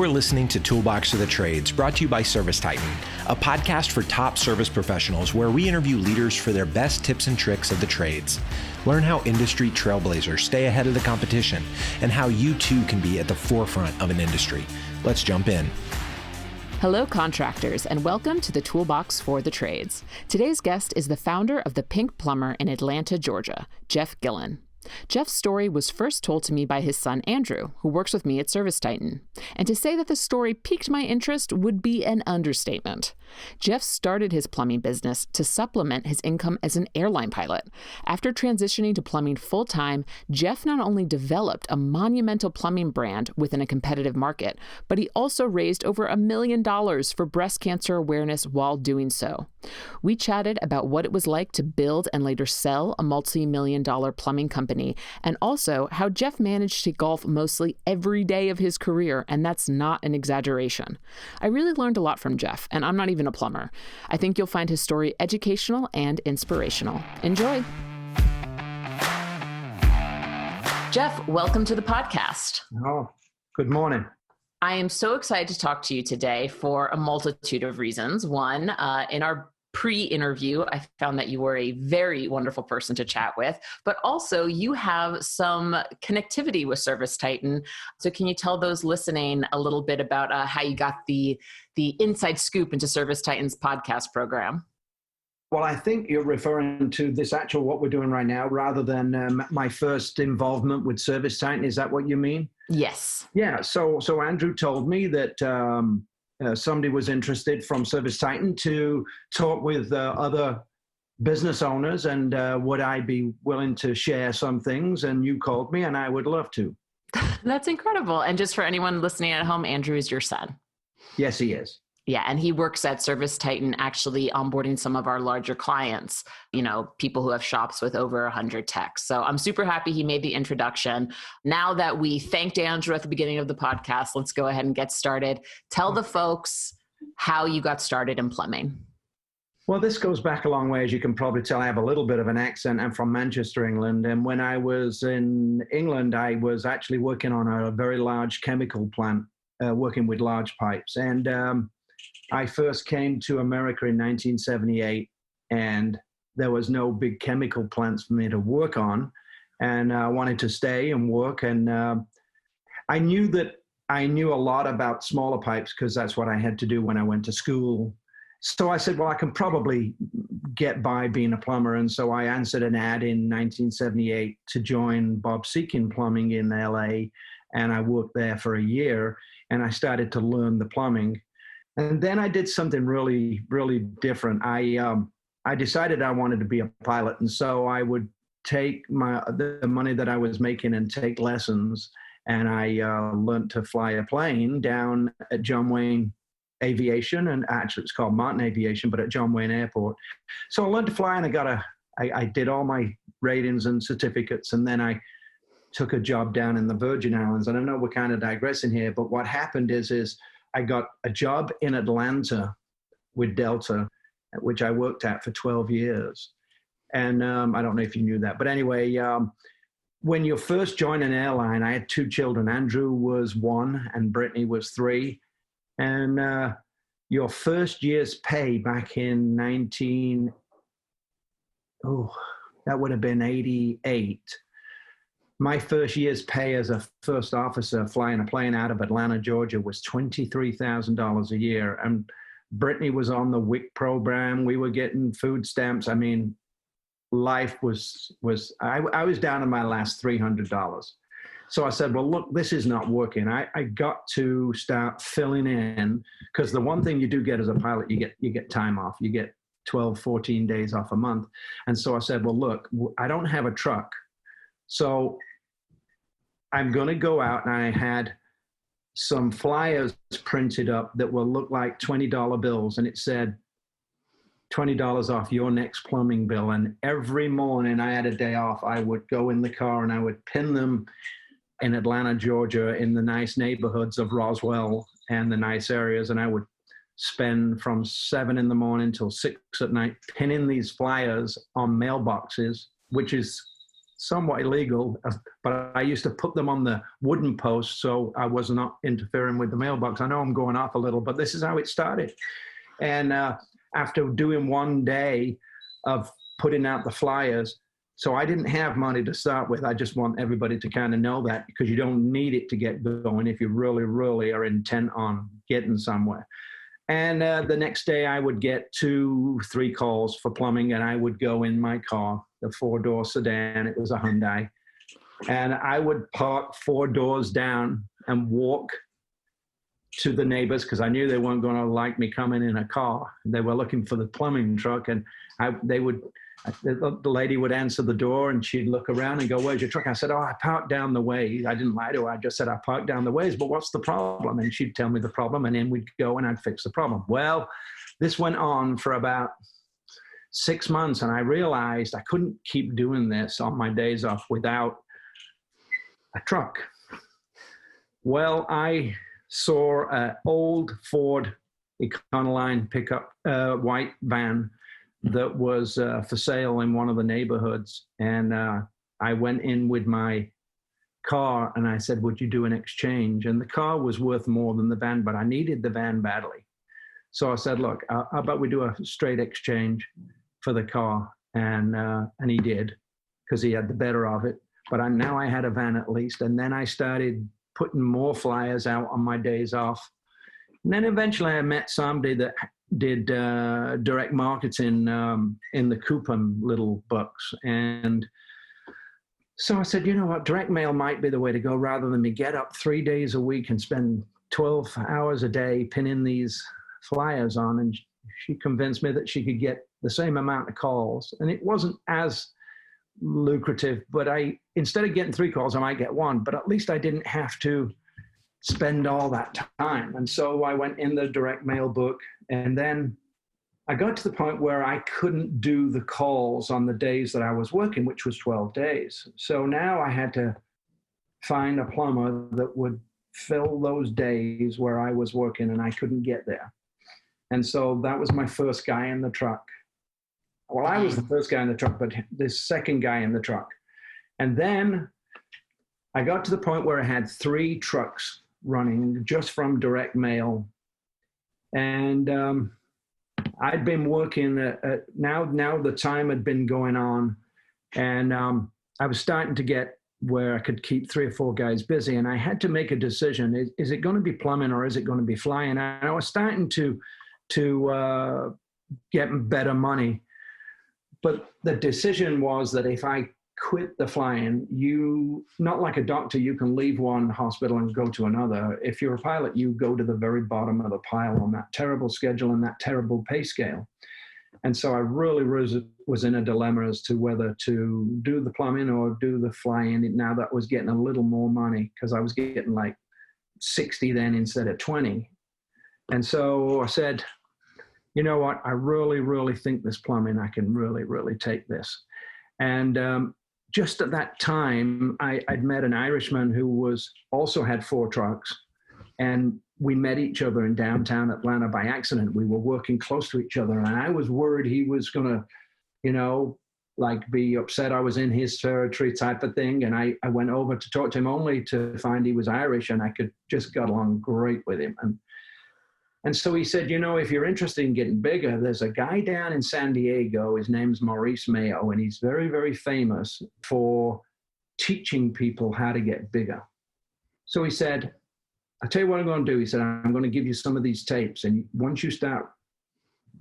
You're listening to Toolbox of the Trades, brought to you by ServiceTitan, a podcast for top service professionals where we interview leaders for their best tips and tricks of the trades. Learn how industry trailblazers stay ahead of the competition and how you too can be at the forefront of an industry. Let's jump in. Hello, contractors, and welcome to the Toolbox for the Trades. Today's guest is the founder of the Pink Plumber in Atlanta, Georgia, Geoff Gillon. Geoff's story was first told to me by his son, Andrew, who works with me at ServiceTitan. And to say that the story piqued my interest would be an understatement. Geoff started his plumbing business to supplement his income as an airline pilot. After transitioning to plumbing full-time, Geoff not only developed a monumental plumbing brand within a competitive market, but he also raised over $1 million for breast cancer awareness while doing so. We chatted about what it was like to build and later sell a multi-million-dollar plumbing company, and also how Geoff managed to golf mostly every day of his career, and that's not an exaggeration. I really learned a lot from Geoff, and I'm not even a plumber. I think you'll find his story educational and inspirational. Enjoy. Geoff, welcome to the podcast. Oh, good morning. I am so excited to talk to you today for a multitude of reasons. One, in our pre-interview, I found that you were a very wonderful person to chat with, but also you have some connectivity with ServiceTitan. So can you tell those listening a little bit about how you got the inside scoop into ServiceTitan's podcast program? Well, I think you're referring to this actual what we're doing right now rather than my first involvement with ServiceTitan. Is that what you mean? Yes. Yeah. So Andrew told me that somebody was interested from ServiceTitan to talk with other business owners, and would I be willing to share some things? And you called me, and I would love to. That's incredible. And just for anyone listening at home, Andrew is your son. Yes, he is. Yeah, and he works at ServiceTitan actually onboarding some of our larger clients, people who have shops with over 100 techs. So I'm super happy he made the introduction. Now that we thanked Andrew at the beginning of the podcast, let's go ahead and get started. Tell the folks how you got started in plumbing. Well, this goes back a long way. As you can probably tell, I have a little bit of an accent. I'm from Manchester, England. And when I was in England, I was actually working on a very large chemical plant, working with large pipes. And I first came to America in 1978, and there was no big chemical plants for me to work on. And I wanted to stay and work. And I knew that I knew a lot about smaller pipes because that's what I had to do when I went to school. So I said, well, I can probably get by being a plumber. And so I answered an ad in 1978 to join Bob Seeking Plumbing in LA. And I worked there for a year, and I started to learn the plumbing. And then I did something really, really different. I decided I wanted to be a pilot. And so I would take the money that I was making and take lessons. And I learned to fly a plane down at John Wayne Aviation. And actually it's called Martin Aviation, but at John Wayne Airport. So I learned to fly, and I did all my ratings and certificates. And then I took a job down in the Virgin Islands. And I know we're kind of digressing here, but what happened is I got a job in Atlanta with Delta, which I worked at for 12 years. And I don't know if you knew that. But anyway, when you first join an airline, I had two children. Andrew was 1 and Brittany was 3. And your first year's pay back in that would have been 88. My first year's pay as a first officer flying a plane out of Atlanta, Georgia was $23,000 a year. And Brittany was on the WIC program. We were getting food stamps. I mean, life I was down to my last $300. So I said, well, look, this is not working. I got to start filling in, because the one thing you do get as a pilot, you get time off. You get 12, 14 days off a month. And so I said, well, look, I don't have a truck. So I'm going to go out, and I had some flyers printed up that will look like $20 bills. And it said, $20 off your next plumbing bill. And every morning I had a day off, I would go in the car and I would pin them in Atlanta, Georgia, in the nice neighborhoods of Roswell and the nice areas. And I would spend from 7 in the morning till 6 at night pinning these flyers on mailboxes, which is somewhat illegal, but I used to put them on the wooden posts so I was not interfering with the mailbox. I know I'm going off a little, but this is how it started. And after doing one day of putting out the flyers, so I didn't have money to start with. I just want everybody to kind of know that, because you don't need it to get going if you really, really are intent on getting somewhere. And the next day I would get 2-3 calls for plumbing, and I would go in my car, the 4-door sedan. It was a Hyundai. And I would park 4 doors down and walk to the neighbors, because I knew they weren't going to like me coming in a car. They were looking for the plumbing truck, and the lady would answer the door, and she'd look around and go, "Where's your truck?" I said, "Oh, I parked down the way." I didn't lie to her. I just said, "I parked down the ways, but what's the problem?" And she'd tell me the problem, and then we'd go and I'd fix the problem. Well, this went on for about 6 months, and I realized I couldn't keep doing this on my days off without a truck. Well, I saw an old Ford Econoline pickup, white van, that was for sale in one of the neighborhoods. And I went in with my car and I said, "Would you do an exchange?" And the car was worth more than the van, but I needed the van badly. So I said, "Look, how about we do a straight exchange for the car?" And he did, because he had the better of it. But now I had a van at least. And then I started putting more flyers out on my days off. And then eventually I met somebody that did direct marketing in the coupon little books. And so I said, you know what, direct mail might be the way to go, rather than me get up 3 days a week and spend 12 hours a day pinning these flyers on. And she convinced me that she could get the same amount of calls. And it wasn't as lucrative, but instead of getting 3 calls, I might get 1, but at least I didn't have to spend all that time. And so I went in the direct mail book, and then I got to the point where I couldn't do the calls on the days that I was working, which was 12 days. So now I had to find a plumber that would fill those days where I was working and I couldn't get there. And so that was my first guy in the truck. Well, I was the first guy in the truck, but this second guy in the truck. And then I got to the point where I had 3 trucks running just from direct mail. And I'd been working, now the time had been going on, and I was starting to get where I could keep 3 or 4 guys busy. And I had to make a decision. Is it going to be plumbing or is it going to be flying? And I was starting to get better money. But the decision was that if I quit the flying, not like a doctor, you can leave one hospital and go to another. If you're a pilot, you go to the very bottom of the pile on that terrible schedule and that terrible pay scale. And so I really was in a dilemma as to whether to do the plumbing or do the flying. Now that was getting a little more money, because I was getting like 60 then instead of 20. And so I said, you know what, I really, really think this plumbing, I can really, really take this. And just at that time, I'd met an Irishman who also had 4 trucks, and we met each other in downtown Atlanta by accident. We were working close to each other, and I was worried he was gonna, be upset I was in his territory type of thing. And I went over to talk to him, only to find he was Irish, and I could just got along great with him. And so he said, if you're interested in getting bigger, there's a guy down in San Diego. His name's Maurice Mayo, and he's very, very famous for teaching people how to get bigger. So he said, I'll tell you what I'm going to do. He said, I'm going to give you some of these tapes. And once you start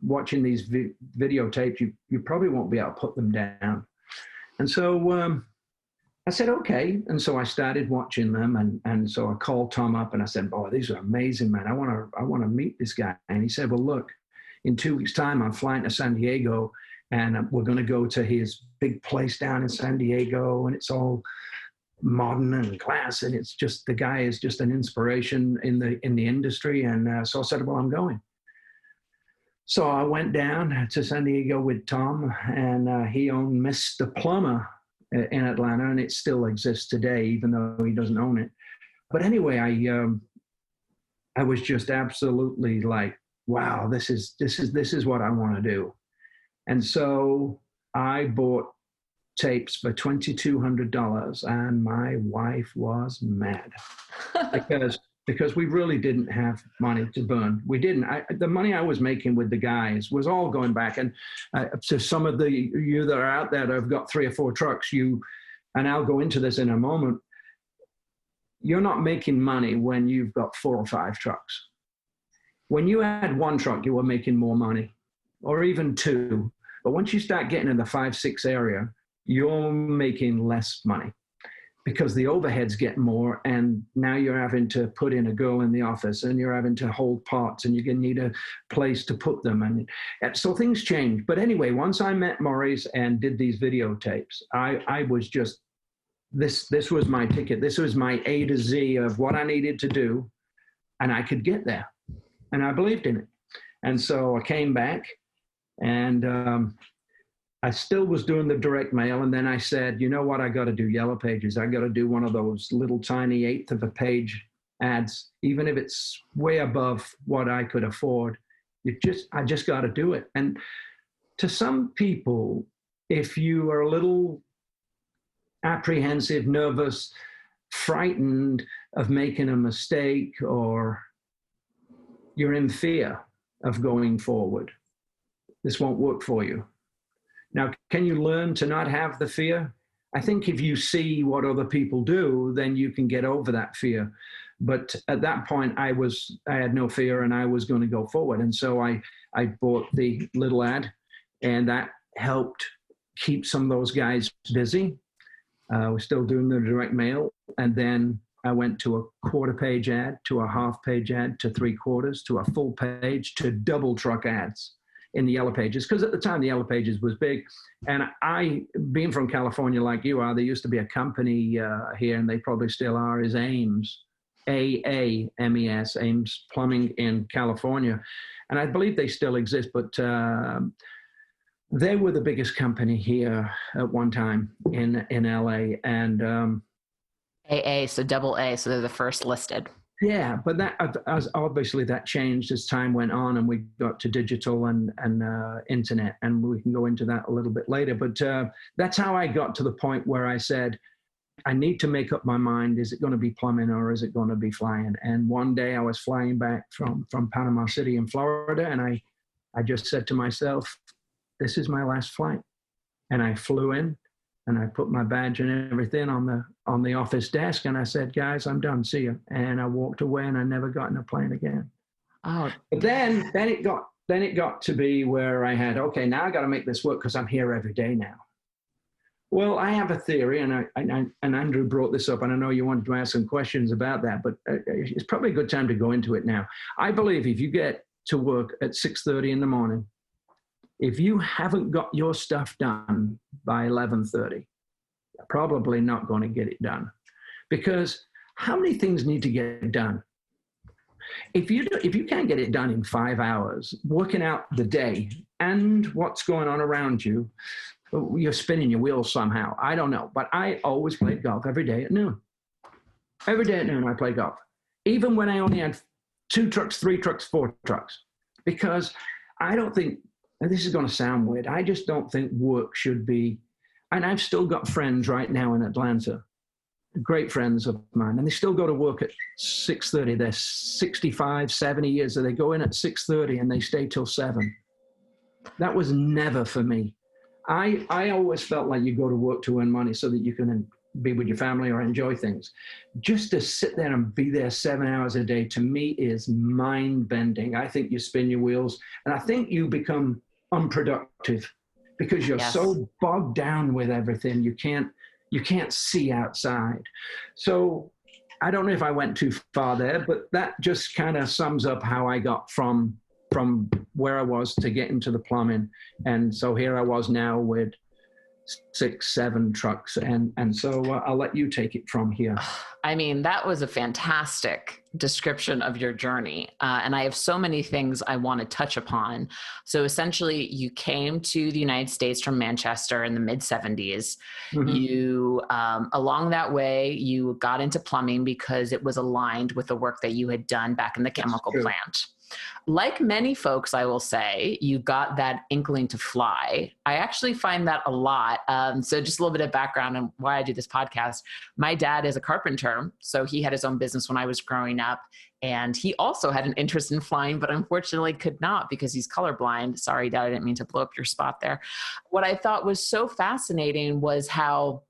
watching these videotapes, you probably won't be able to put them down. And so I said, okay. And so I started watching them. And so I called Tom up and I said, boy, these are amazing, man. I want to meet this guy. And he said, well, look, in 2 weeks' time, I'm flying to San Diego, and we're going to go to his big place down in San Diego. And it's all modern and glass. And it's just, the guy is just an inspiration in the industry. And so I said, well, I'm going. So I went down to San Diego with Tom, and he owned Mr. Plumber in Atlanta, and it still exists today, even though he doesn't own it. But anyway, I was just absolutely like, wow, this is what I want to do. And so I bought tapes for $2,200, and my wife was mad because we really didn't have money to burn. We didn't. The money I was making with the guys was all going back. And to some of you that are out there that have got 3 or 4 trucks, and I'll go into this in a moment, you're not making money when you've got 4 or 5 trucks. When you had 1 truck, you were making more money, or even 2. But once you start getting in the 5, 6 area, you're making less money because the overheads get more, and now you're having to put in a girl in the office, and you're having to hold parts, and you're going to need a place to put them. And so things change. But anyway, once I met Maurice and did these videotapes, I was just, this was my ticket. This was my A to Z of what I needed to do, and I could get there. And I believed in it. And so I came back, and I still was doing the direct mail. And then I said, you know what? I got to do Yellow Pages. I got to do one of those little tiny 1/8 of a page ads, even if it's way above what I could afford. I just got to do it. And to some people, if you are a little apprehensive, nervous, frightened of making a mistake, or you're in fear of going forward, this won't work for you. Now, can you learn to not have the fear? I think if you see what other people do, then you can get over that fear. But at that point, I had no fear, and I was going to go forward. And so I bought the little ad, and that helped keep some of those guys busy. We're still doing the direct mail. And then I went to a 1/4 page ad, to a 1/2 page ad, to 3/4, to a full page, to double truck ads in the Yellow Pages, because at the time the Yellow Pages was big. And I, being from California like you are, there used to be a company here, and they probably still are, is Ames, AAMES, Ames Plumbing in California. And I believe they still exist, but they were the biggest company here at one time in LA. And AA, so double A, so they're the first listed. Yeah, but obviously that changed as time went on, and we got to digital and internet, and we can go into that a little bit later. But that's how I got to the point where I said, I need to make up my mind. Is it going to be plumbing, or is it going to be flying? And one day I was flying back from Panama City in Florida, and I just said to myself, this is my last flight. And I flew in, and I put my badge and everything on the office desk, and I said, guys, I'm done, see you. And I walked away, and I never got in a plane again. Oh. But then it got to be where I had, okay, now I got to make this work because I'm here every day now. Well, I have a theory, and Andrew brought this up, and I know you wanted to ask some questions about that, but it's probably a good time to go into it now. I believe if you get to work at 6:30 in the morning, if you haven't got your stuff done by 11:30, you're probably not going to get it done. Because how many things need to get done? If you can't get it done in 5 hours, working out the day and what's going on around you, you're spinning your wheels somehow. I don't know. But I always played golf every day at noon. Every day at noon I played golf. Even when I only had 2 trucks, 3 trucks, 4 trucks. Because I don't think, and this is going to sound weird, I just don't think work should be, and I've still got friends right now in Atlanta, great friends of mine, and they still go to work at 6:30. They're 65, 70 years, so they go in at 6:30 and they stay till 7. That was never for me. I always felt like you go to work to earn money so that you can be with your family or enjoy things. Just to sit there and be there 7 hours a day, to me, is mind-bending. I think you spin your wheels, and I think you become unproductive because you're so bogged down with everything. You can't see outside. So I don't know if I went too far there, but that just kind of sums up how I got from where I was to get into the plumbing. And so here I was now with 6, 7 trucks. And so I'll let you take it from here. I mean, that was a fantastic description of your journey. And I have so many things I want to touch upon. So essentially, you came to the United States from Manchester in the mid-70s. Mm-hmm. You, along that way, you got into plumbing because it was aligned with the work that you had done back in the chemical plant. Like many folks, I will say, you got that inkling to fly. I actually find that a lot. So just a little bit of background on why I do this podcast. My dad is a carpenter, so he had his own business when I was growing up. And he also had an interest in flying, but unfortunately could not because he's colorblind. Sorry, Dad, I didn't mean to blow up your spot there. What I thought was so fascinating was how,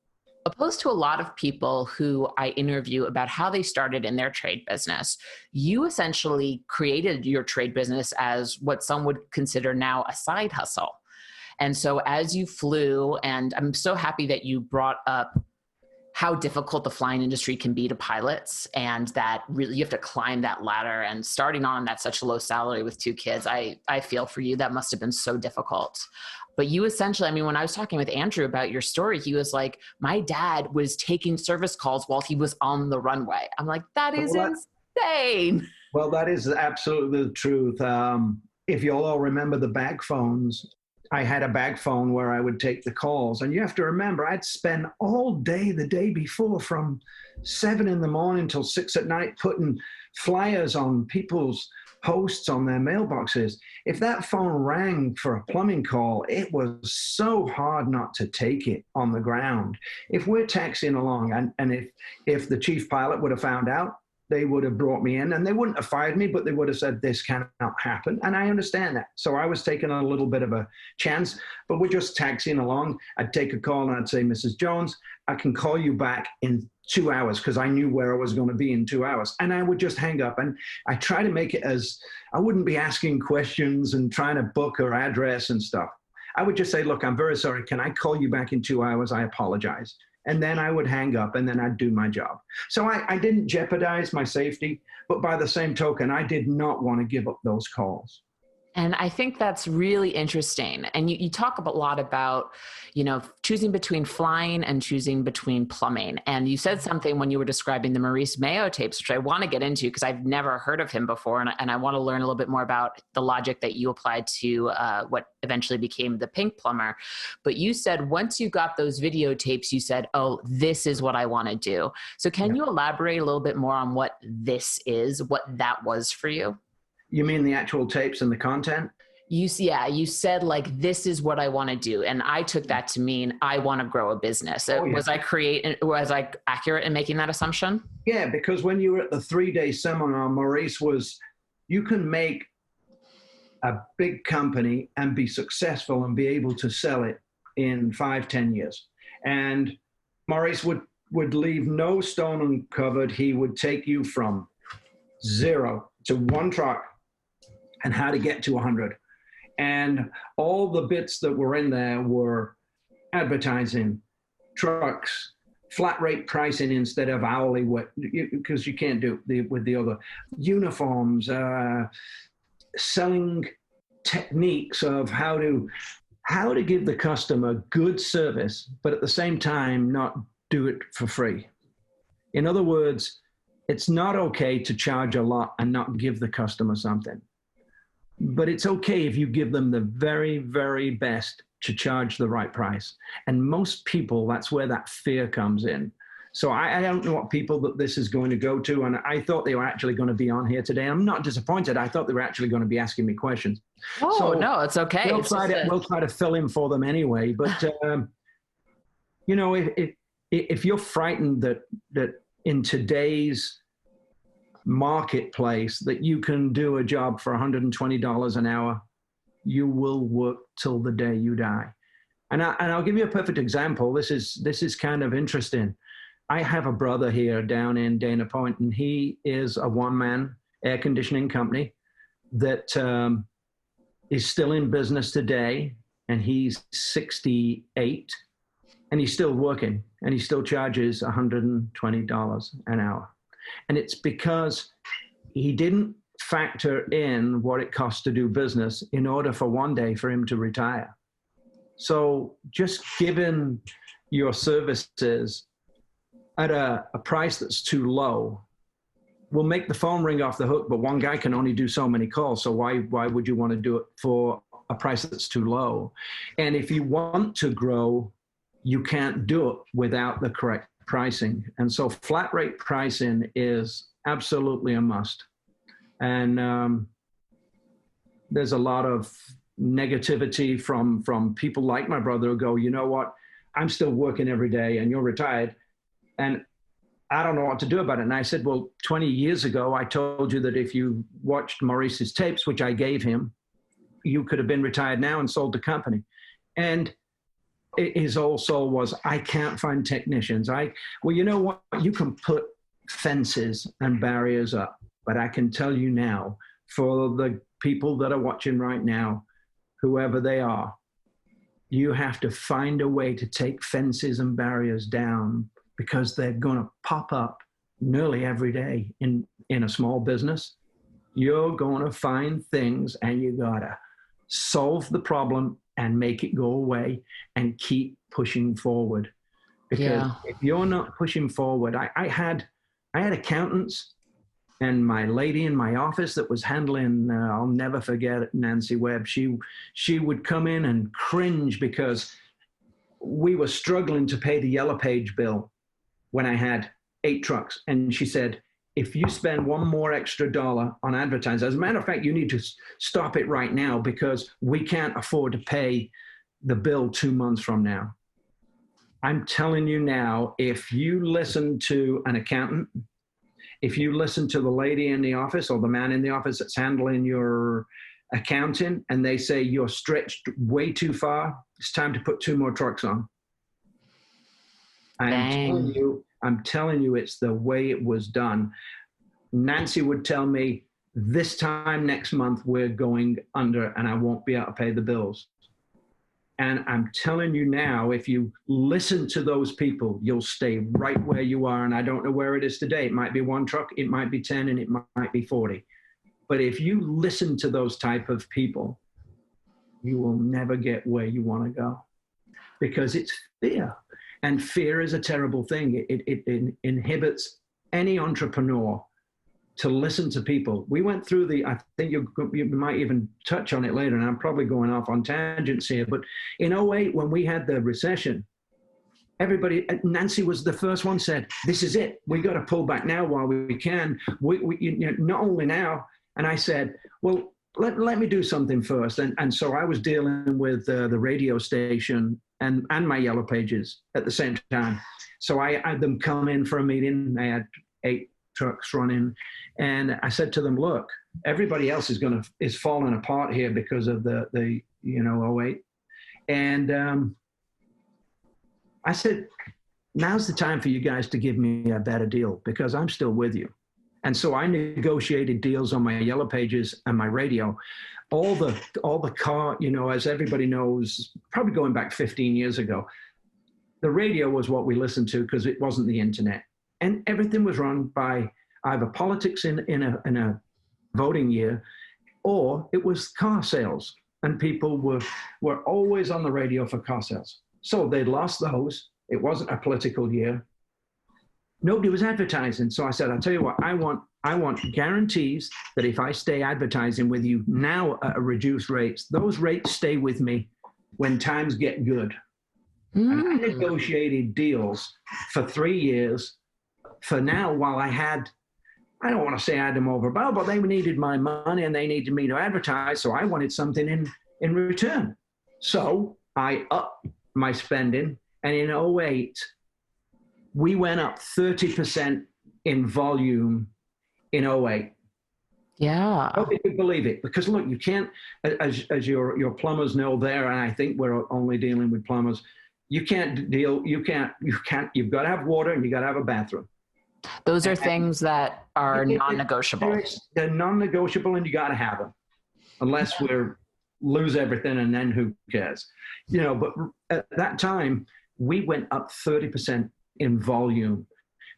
opposed to a lot of people who I interview about how they started in their trade business, you essentially created your trade business as what some would consider now a side hustle. And so as you flew, and I'm so happy that you brought up how difficult the flying industry can be to pilots, and that really you have to climb that ladder, and starting on at such a low salary with 2 kids, I feel for you. That must have been so difficult. But you essentially, I mean, when I was talking with Andrew about your story, he was like, my dad was taking service calls while he was on the runway. I'm like, that is insane. Well, that is absolutely the truth. If you all remember the bag phones, I had a bag phone where I would take the calls. And you have to remember, I'd spend all day the day before from 7 a.m. till 6 p.m. putting flyers on people's posts on their mailboxes. If that phone rang for a plumbing call, it was so hard not to take it on the ground. If we're taxiing along, and if the chief pilot would have found out, they would have brought me in, and they wouldn't have fired me, but they would have said, this cannot happen. And I understand that. So I was taking a little bit of a chance, but we're just taxiing along. I'd take a call and I'd say, Mrs. Jones, I can call you back in 2 hours, because I knew where I was going to be in 2 hours. And I would just hang up, and I try to make it as, I wouldn't be asking questions and trying to book her address and stuff. I would just say, look, I'm very sorry. Can I call you back in 2 hours? I apologize. And then I would hang up, and then I'd do my job. So I didn't jeopardize my safety, but by the same token, I did not want to give up those calls. And I think that's really interesting. And you talk a lot about, choosing between flying and choosing between plumbing. And you said something when you were describing the Maurice Mayo tapes, which I want to get into because I've never heard of him before. And I want to learn a little bit more about the logic that you applied to what eventually became the Pink Plumber. But you said once you got those videotapes, you said, oh, this is what I want to do. So can you elaborate a little bit more on what this is, what that was for you? You mean the actual tapes and the content? You said like, this is what I want to do. And I took that to mean I want to grow a business. Was I accurate in making that assumption? Yeah, because when you were at the 3-day seminar, Maurice was, you can make a big company and be successful and be able to sell it in 5-10 years. And Maurice would leave no stone uncovered. He would take you from 0 to 1 truck and how to get to 100. And all the bits that were in there were advertising, trucks, flat rate pricing instead of hourly, because you can't do it with the other, uniforms, selling techniques of how to give the customer good service, but at the same time, not do it for free. In other words, it's not okay to charge a lot and not give the customer something. But it's okay if you give them the very, very best to charge the right price. And most people, that's where that fear comes in. So I don't know what people that this is going to go to. And I thought they were actually going to be on here today. I'm not disappointed. I thought they were actually going to be asking me questions. Oh, so no, it's okay. We'll try to fill in for them anyway. But, if you're frightened that in today's marketplace that you can do a job for $120 an hour, you will work till the day you die. And I'll give you a perfect example. This is kind of interesting. I have a brother here down in Dana Point, and he is a one-man air conditioning company that is still in business today, and he's 68, and he's still working, and he still charges $120 an hour. And it's because he didn't factor in what it costs to do business in order for one day for him to retire. So just giving your services at a price that's too low will make the phone ring off the hook, but one guy can only do so many calls. So why would you want to do it for a price that's too low? And if you want to grow, you can't do it without the correct pricing. And so flat rate pricing is absolutely a must. And there's a lot of negativity from people like my brother who go, you know what, I'm still working every day and you're retired and I don't know what to do about it. And I said, well, 20 years ago, I told you that if you watched Maurice's tapes, which I gave him, you could have been retired now and sold the company. And his whole soul was, I can't find technicians. Well, you know what? You can put fences and barriers up, but I can tell you now, for the people that are watching right now, whoever they are, you have to find a way to take fences and barriers down, because they're going to pop up nearly every day in a small business. You're going to find things and you got to solve the problem and make it go away and keep pushing forward. Because if you're not pushing forward, I had accountants, and my lady in my office that was handling, I'll never forget it, Nancy Webb, she would come in and cringe because we were struggling to pay the Yellow Page bill when I had 8 trucks. And she said, if you spend one more extra dollar on advertising, as a matter of fact, you need to stop it right now because we can't afford to pay the bill 2 months from now. I'm telling you now, if you listen to an accountant, if you listen to the lady in the office or the man in the office that's handling your accounting and they say you're stretched way too far, it's time to put 2 more trucks on. I'm telling you, it's the way it was done. Nancy would tell me, this time next month, we're going under and I won't be able to pay the bills. And I'm telling you now, if you listen to those people, you'll stay right where you are. And I don't know where it is today. It might be 1 truck, it might be 10, and it might be 40. But if you listen to those type of people, you will never get where you want to go, because it's fear. And fear is a terrible thing. It inhibits any entrepreneur to listen to people. We went through I think you might even touch on it later, and I'm probably going off on tangents here, but in 2008, when we had the recession, everybody, Nancy was the first one said, this is it. We got to pull back now while we can. Not only now. And I said, well, let me do something first. And so I was dealing with the radio station and my Yellow Pages at the same time. So I had them come in for a meeting. I had 8 trucks running. And I said to them, look, everybody else is falling apart here because of the 2008. And I said, now's the time for you guys to give me a better deal, because I'm still with you. And so I negotiated deals on my Yellow Pages and my radio. All the car, as everybody knows, probably going back 15 years ago, the radio was what we listened to because it wasn't the internet. And everything was run by either politics in a voting year, or it was car sales. And people were always on the radio for car sales. So they'd lost those. It wasn't a political year. Nobody was advertising. So I said, I'll tell you what, I want guarantees that if I stay advertising with you now at a reduced rates, those rates stay with me when times get good. And I negotiated deals for 3 years for now, while I don't want to say I had them over a barrel, but they needed my money and they needed me to advertise. So I wanted something in return. So I upped my spending. And in 2008, we went up 30% in volume in 2008. Yeah. Nobody could believe it, because look, you can't, as your plumbers know there, and I think we're only dealing with plumbers, you've got to have water and you got to have a bathroom. Those are things that are non-negotiable. They're non-negotiable, and you got to have them, unless we lose everything, and then who cares? But at that time, we went up 30% in volume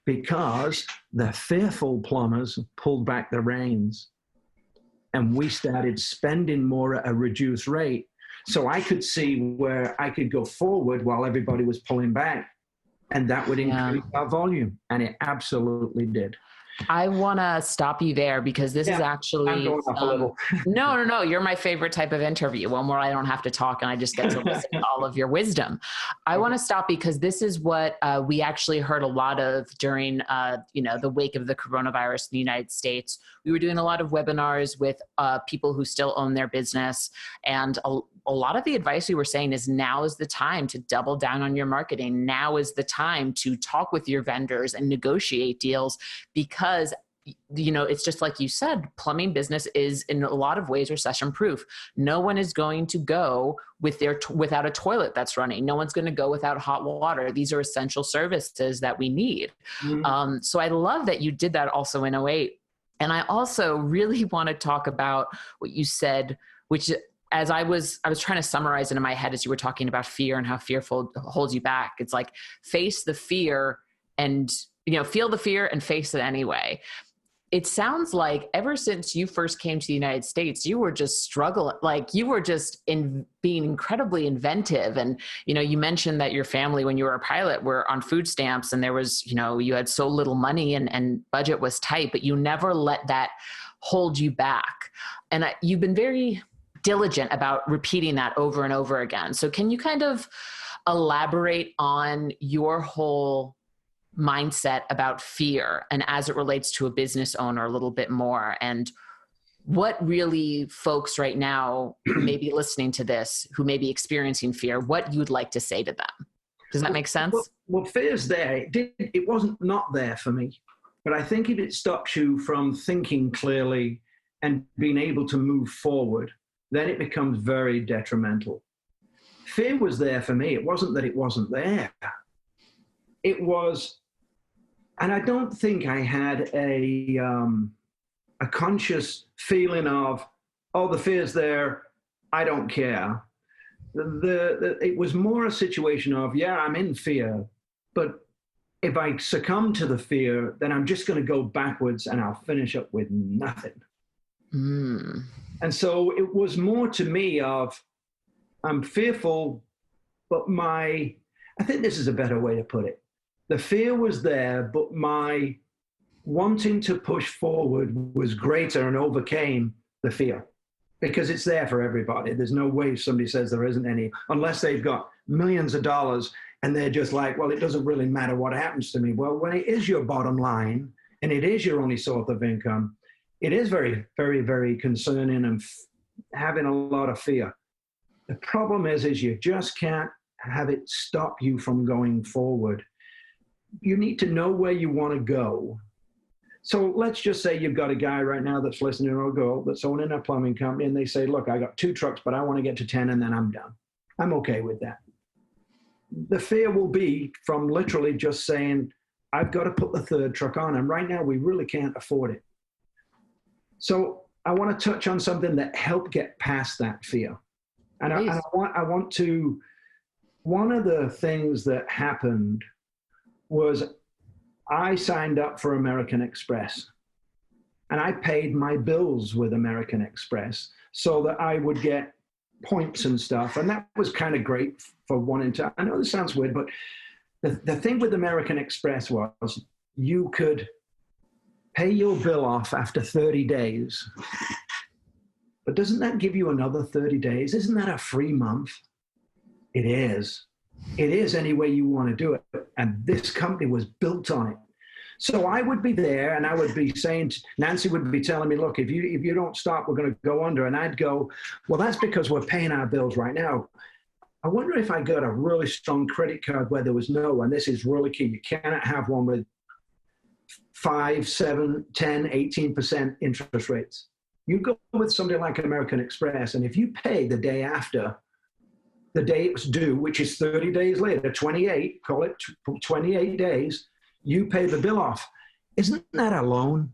because the fearful plumbers pulled back the reins, and we started spending more at a reduced rate. So I could see where I could go forward while everybody was pulling back, and that would increase our volume. And it absolutely did. I want to stop you there because this is I'm actually going up a little. no. You're my favorite type of interview, one where I don't have to talk and I just get to listen to all of your wisdom. I want to stop because this is what we actually heard a lot of during, the wake of the coronavirus in the United States. We were doing a lot of webinars with people who still own their business, and a lot of the advice we were saying is now is the time to double down on your marketing. Now is the time to talk with your vendors and negotiate deals, because it's just like you said, plumbing business is in a lot of ways recession proof. No one is going to go without a toilet that's running. No one's going to go without hot water. These are essential services that we need. Mm-hmm. So I love that you did that also in '08. And I also really want to talk about what you said, which as I was trying to summarize it in my head as you were talking about fear and how fearful holds you back. It's like face the fear and, feel the fear and face it anyway. It sounds like ever since you first came to the United States, you were just struggling, like you were just being incredibly inventive. And, you mentioned that your family, when you were a pilot, were on food stamps and there was, you had so little money and budget was tight, but you never let that hold you back. And you've been very diligent about repeating that over and over again. So can you kind of elaborate on your whole mindset about fear and as it relates to a business owner a little bit more, and what really folks right now who may be listening to this, who may be experiencing fear, what you'd like to say to them? Does that make sense? Well, fear's there. It wasn't not there for me, but I think if it stops you from thinking clearly and being able to move forward, then it becomes very detrimental. Fear was there for me. It wasn't that it wasn't there. It was, and I don't think I had a conscious feeling of, oh, the fear's there, I don't care. It was more a situation of, yeah, I'm in fear, but if I succumb to the fear, then I'm just going to go backwards and I'll finish up with nothing. Mm. And so it was more to me of, I'm fearful, but I think this is a better way to put it. The fear was there, but my wanting to push forward was greater and overcame the fear, because it's there for everybody. There's no way somebody says there isn't any, unless they've got millions of dollars and they're just like, well, it doesn't really matter what happens to me. Well, when it is your bottom line and it is your only source of income, it is very, very, very concerning and having a lot of fear. The problem is you just can't have it stop you from going forward. You need to know where you want to go. So let's just say you've got a guy right now that's listening, or a girl that's owning a plumbing company, and they say, look, I got 2 trucks, but I want to get to 10 and then I'm done. I'm okay with that. The fear will be from literally just saying, I've got to put the 3rd truck on, and right now we really can't afford it. So I want to touch on something that helped get past that fear. And I want to, one of the things that happened was I signed up for American Express, and I paid my bills with American Express so that I would get points and stuff. And that was kind of great for wanting to, I know this sounds weird, but the thing with American Express was you could pay your bill off after 30 days. But doesn't that give you another 30 days? Isn't that a free month? It is. It is any way you want to do it. And this company was built on it. So I would be there and I would be saying, Nancy would be telling me, look, if you don't stop, we're going to go under. And I'd go, well, that's because we're paying our bills right now. I wonder if I got a really strong credit card where there was no, and this is really key, you cannot have one with 5, 7, 10, 18% interest rates. You go with something like American Express, and if you pay the day after the day it's due, which is 30 days later, 28, call it 28 days, you pay the bill off. Isn't that a loan?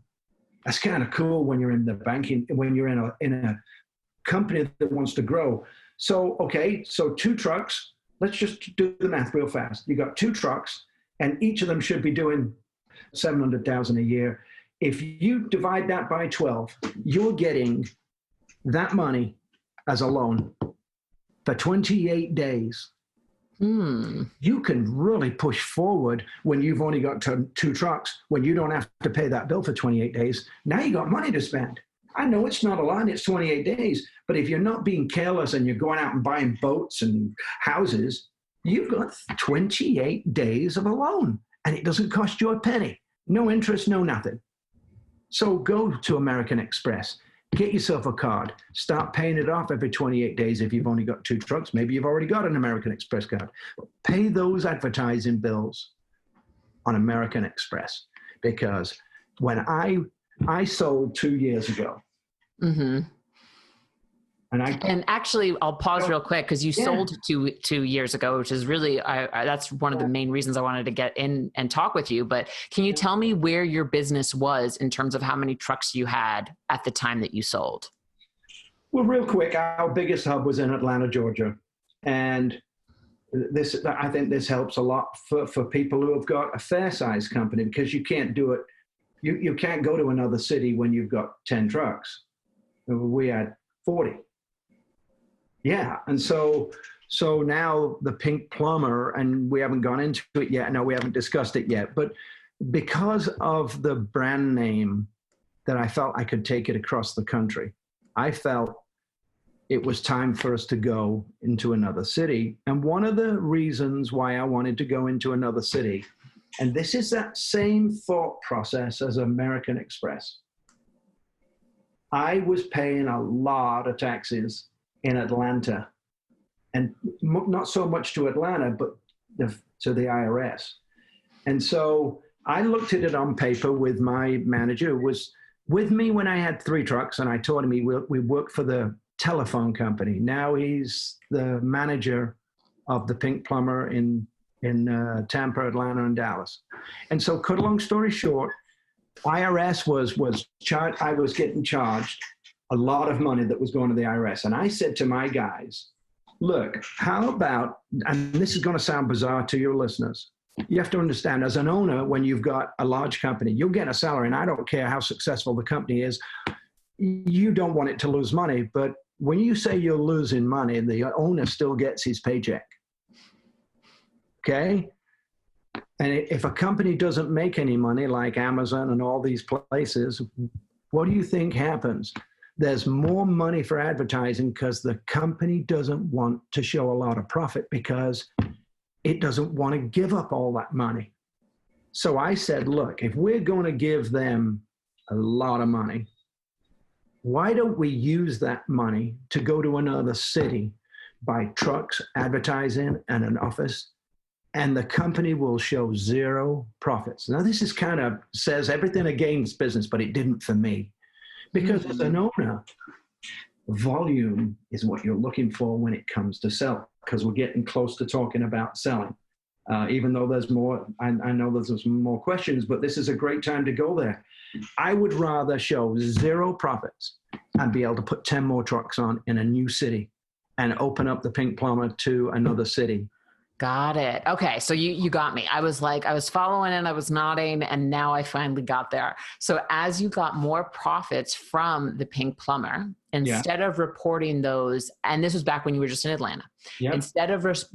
That's kind of cool when you're in the banking, when you're in a company that wants to grow. So, okay, so 2 trucks, let's just do the math real fast. You got 2 trucks, and each of them should be doing $700,000 a year. If you divide that by 12, you're getting that money as a loan for 28 days. You can really push forward when you've only got two trucks, when you don't have to pay that bill for 28 days. Now you got money to spend. I know it's not a lot, it's 28 days, but if you're not being careless and you're going out and buying boats and houses, you've got 28 days of a loan and it doesn't cost you a penny. No interest, no nothing. So go to American Express. Get yourself a card. Start paying it off every 28 days if you've only got two trucks. Maybe you've already got an American Express card. Pay those advertising bills on American Express, because when I sold 2 years ago, and actually, I'll pause real quick because you sold 2 years ago, which is really, that's one of the main reasons I wanted to get in and talk with you. But can you tell me where your business was in terms of how many trucks you had at the time that you sold? Well, real quick, our biggest hub was in Atlanta, Georgia. And I think this helps a lot for people who have got a fair size company, because you can't do it. You can't go to another city when you've got 10 trucks. We had 40. Yeah, and so now the Pink Plumber, and we haven't gone into it yet. No, we haven't discussed it yet. But because of the brand name, that I felt I could take it across the country, I felt it was time for us to go into another city. And one of the reasons why I wanted to go into another city, and this is that same thought process as American Express. I was paying a lot of taxes in Atlanta, and not so much to Atlanta, but to the IRS. And so I looked at it on paper with my manager, who was with me when I had 3 trucks, and I told him we worked for the telephone company. Now he's the manager of the Pink Plumber in Tampa, Atlanta, and Dallas. And so, cut a long story short, IRS was charged. I was getting charged a lot of money that was going to the IRS. And I said to my guys, look, how about, and this is going to sound bizarre to your listeners, you have to understand, as an owner, when you've got a large company, you'll get a salary, and I don't care how successful the company is, you don't want it to lose money. But when you say you're losing money, the owner still gets his paycheck. Okay? And if a company doesn't make any money, like Amazon and all these places, what do you think happens? There's more money for advertising because the company doesn't want to show a lot of profit, because it doesn't want to give up all that money. So I said, look, if we're going to give them a lot of money, why don't we use that money to go to another city, buy trucks, advertising, and an office, and the company will show 0 profits. Now, this is kind of says everything against business, but it didn't for me. Because as an owner, volume is what you're looking for when it comes to selling, because we're getting close to talking about selling. Even though there's more, I know there's more questions, but this is a great time to go there. I would rather show 0 profits and be able to put 10 more trucks on in a new city and open up the Pink Plumber to another city. Got it. Okay. So you got me. I was following and I was nodding, and now I finally got there. So as you got more profits from the Pink Plumber, instead of reporting those, and this was back when you were just in Atlanta, instead of just,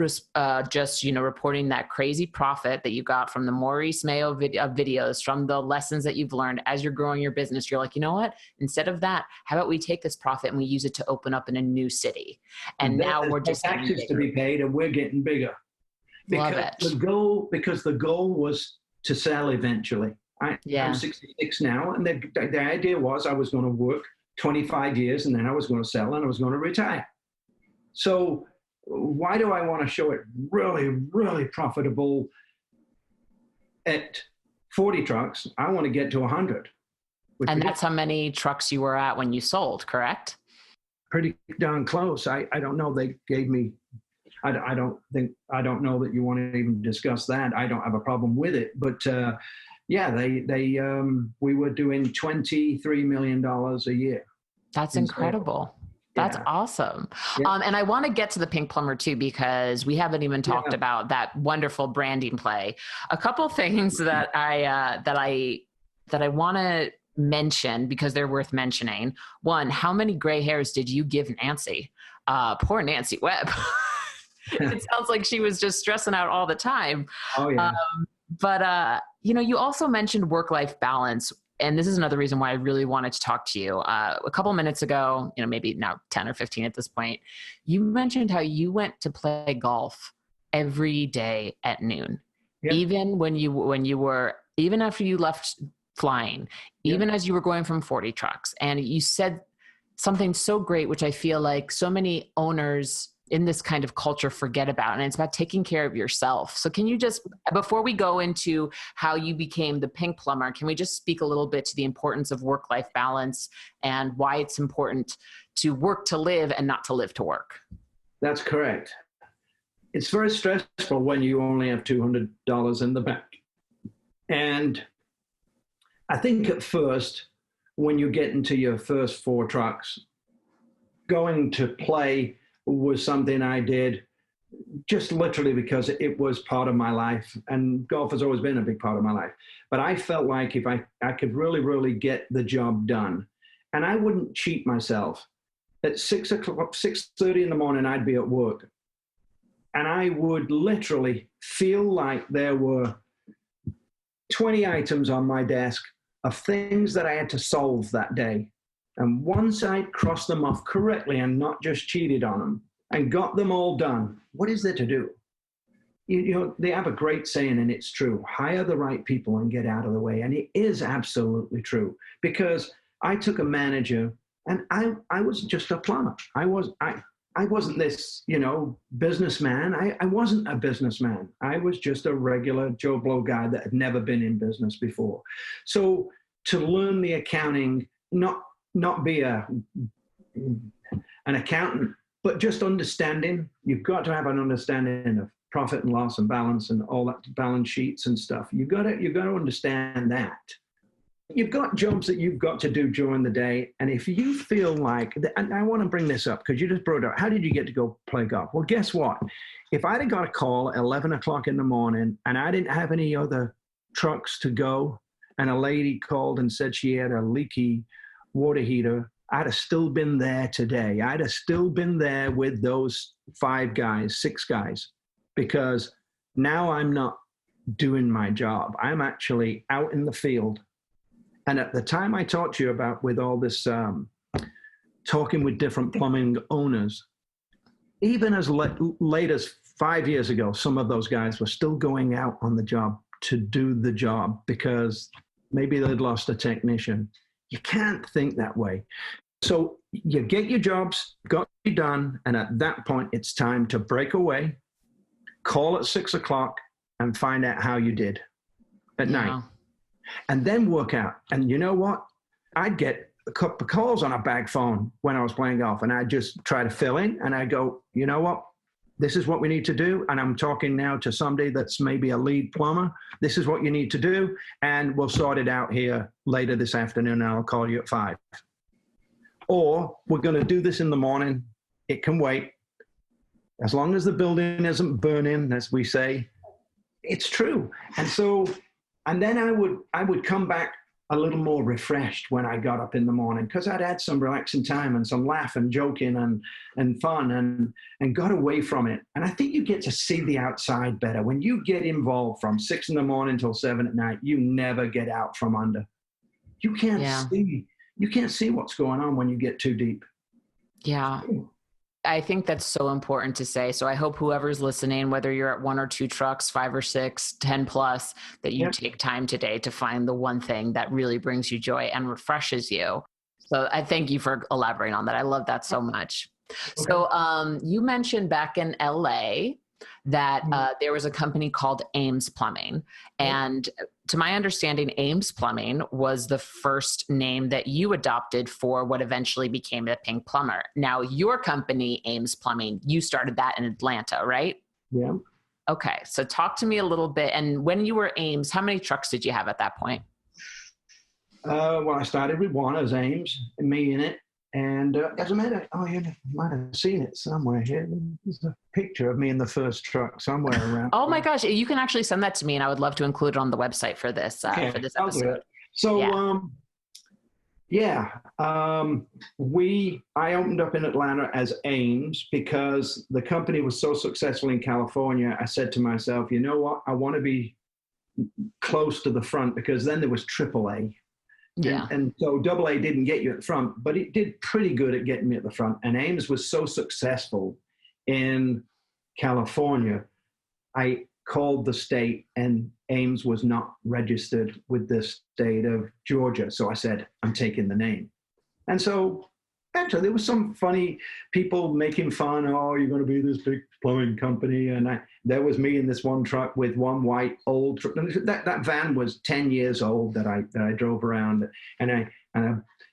reporting that crazy profit that you got from the Maurice Mayo videos, from the lessons that you've learned as you're growing your business, you're like, you know what? Instead of that, how about we take this profit and we use it to open up in a new city? And now we're just taxes to be paid, and we're getting bigger. Because the goal was to sell eventually. I'm 66 now, and the idea was I was going to work 25 years, and then I was going to sell, and I was going to retire. So why do I want to show it really, really profitable at 40 trucks? I want to get to 100. And that's how many trucks you were at when you sold, correct? Pretty darn close. I don't know. They gave me... I don't know that you want to even discuss that. I don't have a problem with it, but we were doing $23 million a year. That's incredible. That's awesome. Yeah. And I want to get to the Pink Plumber too, because we haven't even talked about that wonderful branding play. A couple things that I want to mention, because they're worth mentioning. One, how many gray hairs did you give Nancy? Poor Nancy Webb. It sounds like she was just stressing out all the time. Oh, yeah. But you also mentioned work-life balance. And this is another reason why I really wanted to talk to you. A couple minutes ago, maybe now 10 or 15 at this point, you mentioned how you went to play golf every day at noon. Yep. Even after you left flying, even as you were going from 40 trucks. And you said something so great, which I feel like so many owners in this kind of culture forget about, and it's about taking care of yourself. So can you just, before we go into how you became the Pink Plumber, can we just speak a little bit to the importance of work-life balance and why it's important to work to live and not to live to work? That's correct. It's very stressful when you only have $200 in the bank. And I think at first, when you get into your first 4 trucks, going to play was something I did just literally because it was part of my life, and golf has always been a big part of my life. But I felt like if I could really, really get the job done, and I wouldn't cheat myself. At 6:30 in the morning, I'd be at work, and I would literally feel like there were 20 items on my desk of things that I had to solve that day. And once I crossed them off correctly and not just cheated on them and got them all done, what is there to do? They have a great saying, and it's true: hire the right people and get out of the way. And it is absolutely true, because I took a manager, and I was just a plumber. I wasn't this, businessman. I wasn't a businessman. I was just a regular Joe Blow guy that had never been in business before. So to learn the accounting, not be an accountant, but just understanding. You've got to have an understanding of profit and loss and balance and all that, balance sheets and stuff. You've got to understand that. You've got jobs that you've got to do during the day. And if you feel like, and I want to bring this up because you just brought it up, how did you get to go play golf? Well, guess what? If I'd have got a call at 11 o'clock in the morning and I didn't have any other trucks to go, and a lady called and said she had a leaky water heater, I'd have still been there today. I'd have still been there with those 5 guys, 6 guys, because now I'm not doing my job. I'm actually out in the field. And at the time I talked to you about with all this talking with different plumbing owners, even as late as 5 years ago, some of those guys were still going out on the job to do the job because maybe they'd lost a technician. You can't think that way. So you get your jobs, got to be done, and at that point, it's time to break away, call at 6 o'clock, and find out how you did at night. And then work out. And you know what? I'd get a couple of calls on a bag phone when I was playing golf, and I'd just try to fill in, and I'd go, you know what? This is what we need to do. And I'm talking now to somebody that's maybe a lead plumber. This is what you need to do. And we'll sort it out here later this afternoon, and I'll call you at 5. Or we're going to do this in the morning. It can wait. As long as the building isn't burning, as we say, it's true. And so, and then I would come back a little more refreshed when I got up in the morning, because I'd had some relaxing time and some laugh and joking and fun and got away from it. And I think you get to see the outside better. When you get involved from 6 in the morning till 7 at night, you never get out from under. You can't see what's going on when you get too deep. Yeah. I think that's so important to say. So I hope whoever's listening, whether you're at 1 or 2 trucks, 5 or 6, 10 plus, that you take time today to find the one thing that really brings you joy and refreshes you. So I thank you for elaborating on that. I love that so much. Okay. So you mentioned back in LA that there was a company called Ames Plumbing. And to my understanding, Ames Plumbing was the first name that you adopted for what eventually became the Pink Plumber. Now, your company, Ames Plumbing, you started that in Atlanta, right? Yeah. Okay. So talk to me a little bit. And when you were Ames, how many trucks did you have at that point? Well, I started with 1 as Ames, and me in it. And as a matter, you might have seen it somewhere here. There's a picture of me in the first truck somewhere around. Oh my gosh, you can actually send that to me, and I would love to include it on the website for this episode. So, Yeah. I opened up in Atlanta as Ames because the company was so successful in California. I said to myself, you know what? I want to be close to the front, because then there was AAA. Yeah. And so AA didn't get you at the front, but it did pretty good at getting me at the front. And Ames was so successful in California, I called the state, and Ames was not registered with the state of Georgia. So I said, I'm taking the name. And so actually there was some funny people making fun. Oh, you're going to be this big plumbing company. And there was me in this one truck with one white old truck. That van was 10 years old that I drove around. And I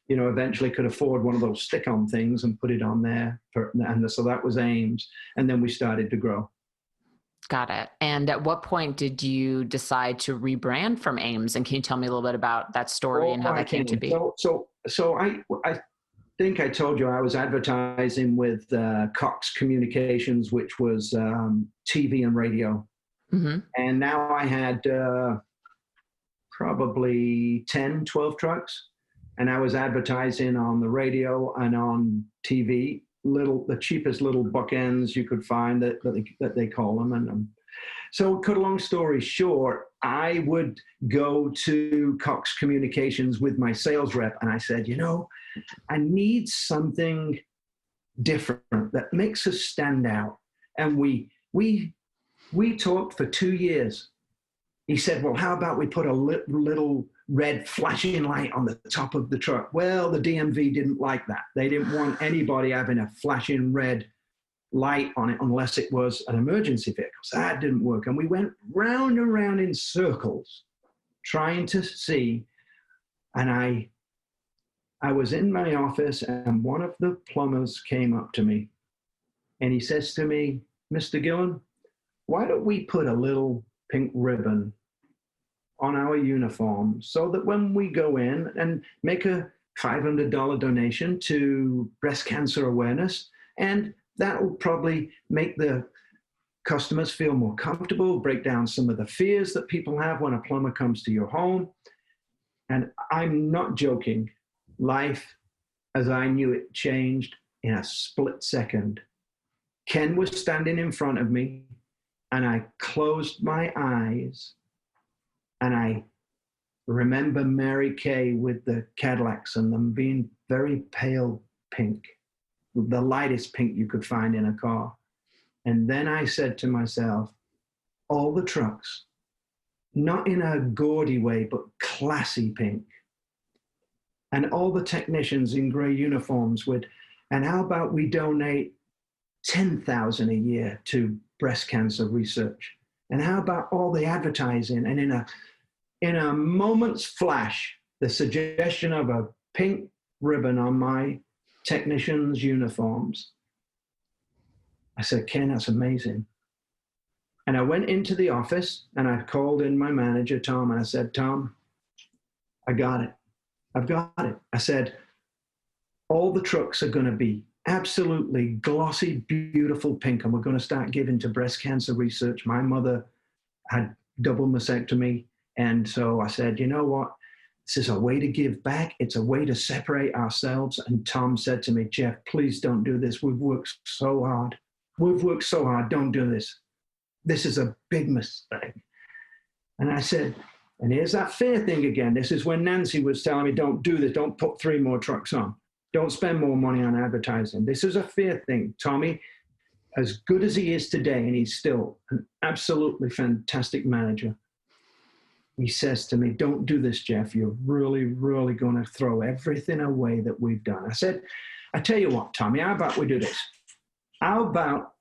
eventually could afford one of those stick-on things and put it on there. So that was Ames. And then we started to grow. Got it. And at what point did you decide to rebrand from Ames? And can you tell me a little bit about that story and how that came to be? So I think I told you I was advertising with Cox Communications, which was TV and radio. Mm-hmm. And now I had probably 10, 12 trucks. And I was advertising on the radio and on TV. The cheapest little bookends you could find that they call them. And so cut a long story short, I would go to Cox Communications with my sales rep, and I said, I need something different that makes us stand out. And we talked for 2 years. He said, well, how about we put a little red flashing light on the top of the truck? Well, the DMV didn't like that. They didn't want anybody having a flashing red light on it unless it was an emergency vehicle. So that didn't work. And we went round and round in circles trying to see. And I was in my office, and one of the plumbers came up to me, and he says to me, Mr. Gillon, why don't we put a little pink ribbon on our uniform so that when we go in and make a $500 donation to breast cancer awareness, and that will probably make the customers feel more comfortable, break down some of the fears that people have when a plumber comes to your home. And I'm not joking. Life, as I knew it, changed in a split second. Ken was standing in front of me, and I closed my eyes, and I remember Mary Kay with the Cadillacs and them being very pale pink, the lightest pink you could find in a car. And then I said to myself, all the trucks, not in a gaudy way, but classy pink. And all the technicians in gray uniforms and how about we donate $10,000 a year to breast cancer research? And how about all the advertising? And in a moment's flash, the suggestion of a pink ribbon on my technicians' uniforms. I said, Ken, that's amazing. And I went into the office, and I called in my manager, Tom, and I said, Tom, I got it. I've got it. I said, all the trucks are going to be absolutely glossy, beautiful pink, and we're going to start giving to breast cancer research. My mother had double mastectomy, and so I said, you know what? This is a way to give back. It's a way to separate ourselves. And Tom said to me, Geoff, please don't do this. We've worked so hard. Don't do this. This is a big mistake. And I said, and here's that fear thing again. This is when Nancy was telling me, don't do this. Don't put 3 more trucks on. Don't spend more money on advertising. This is a fear thing. Tommy, as good as he is today, and he's still an absolutely fantastic manager, he says to me, don't do this, Geoff. You're really, really going to throw everything away that we've done. I said, I tell you what, Tommy, how about we do this? How about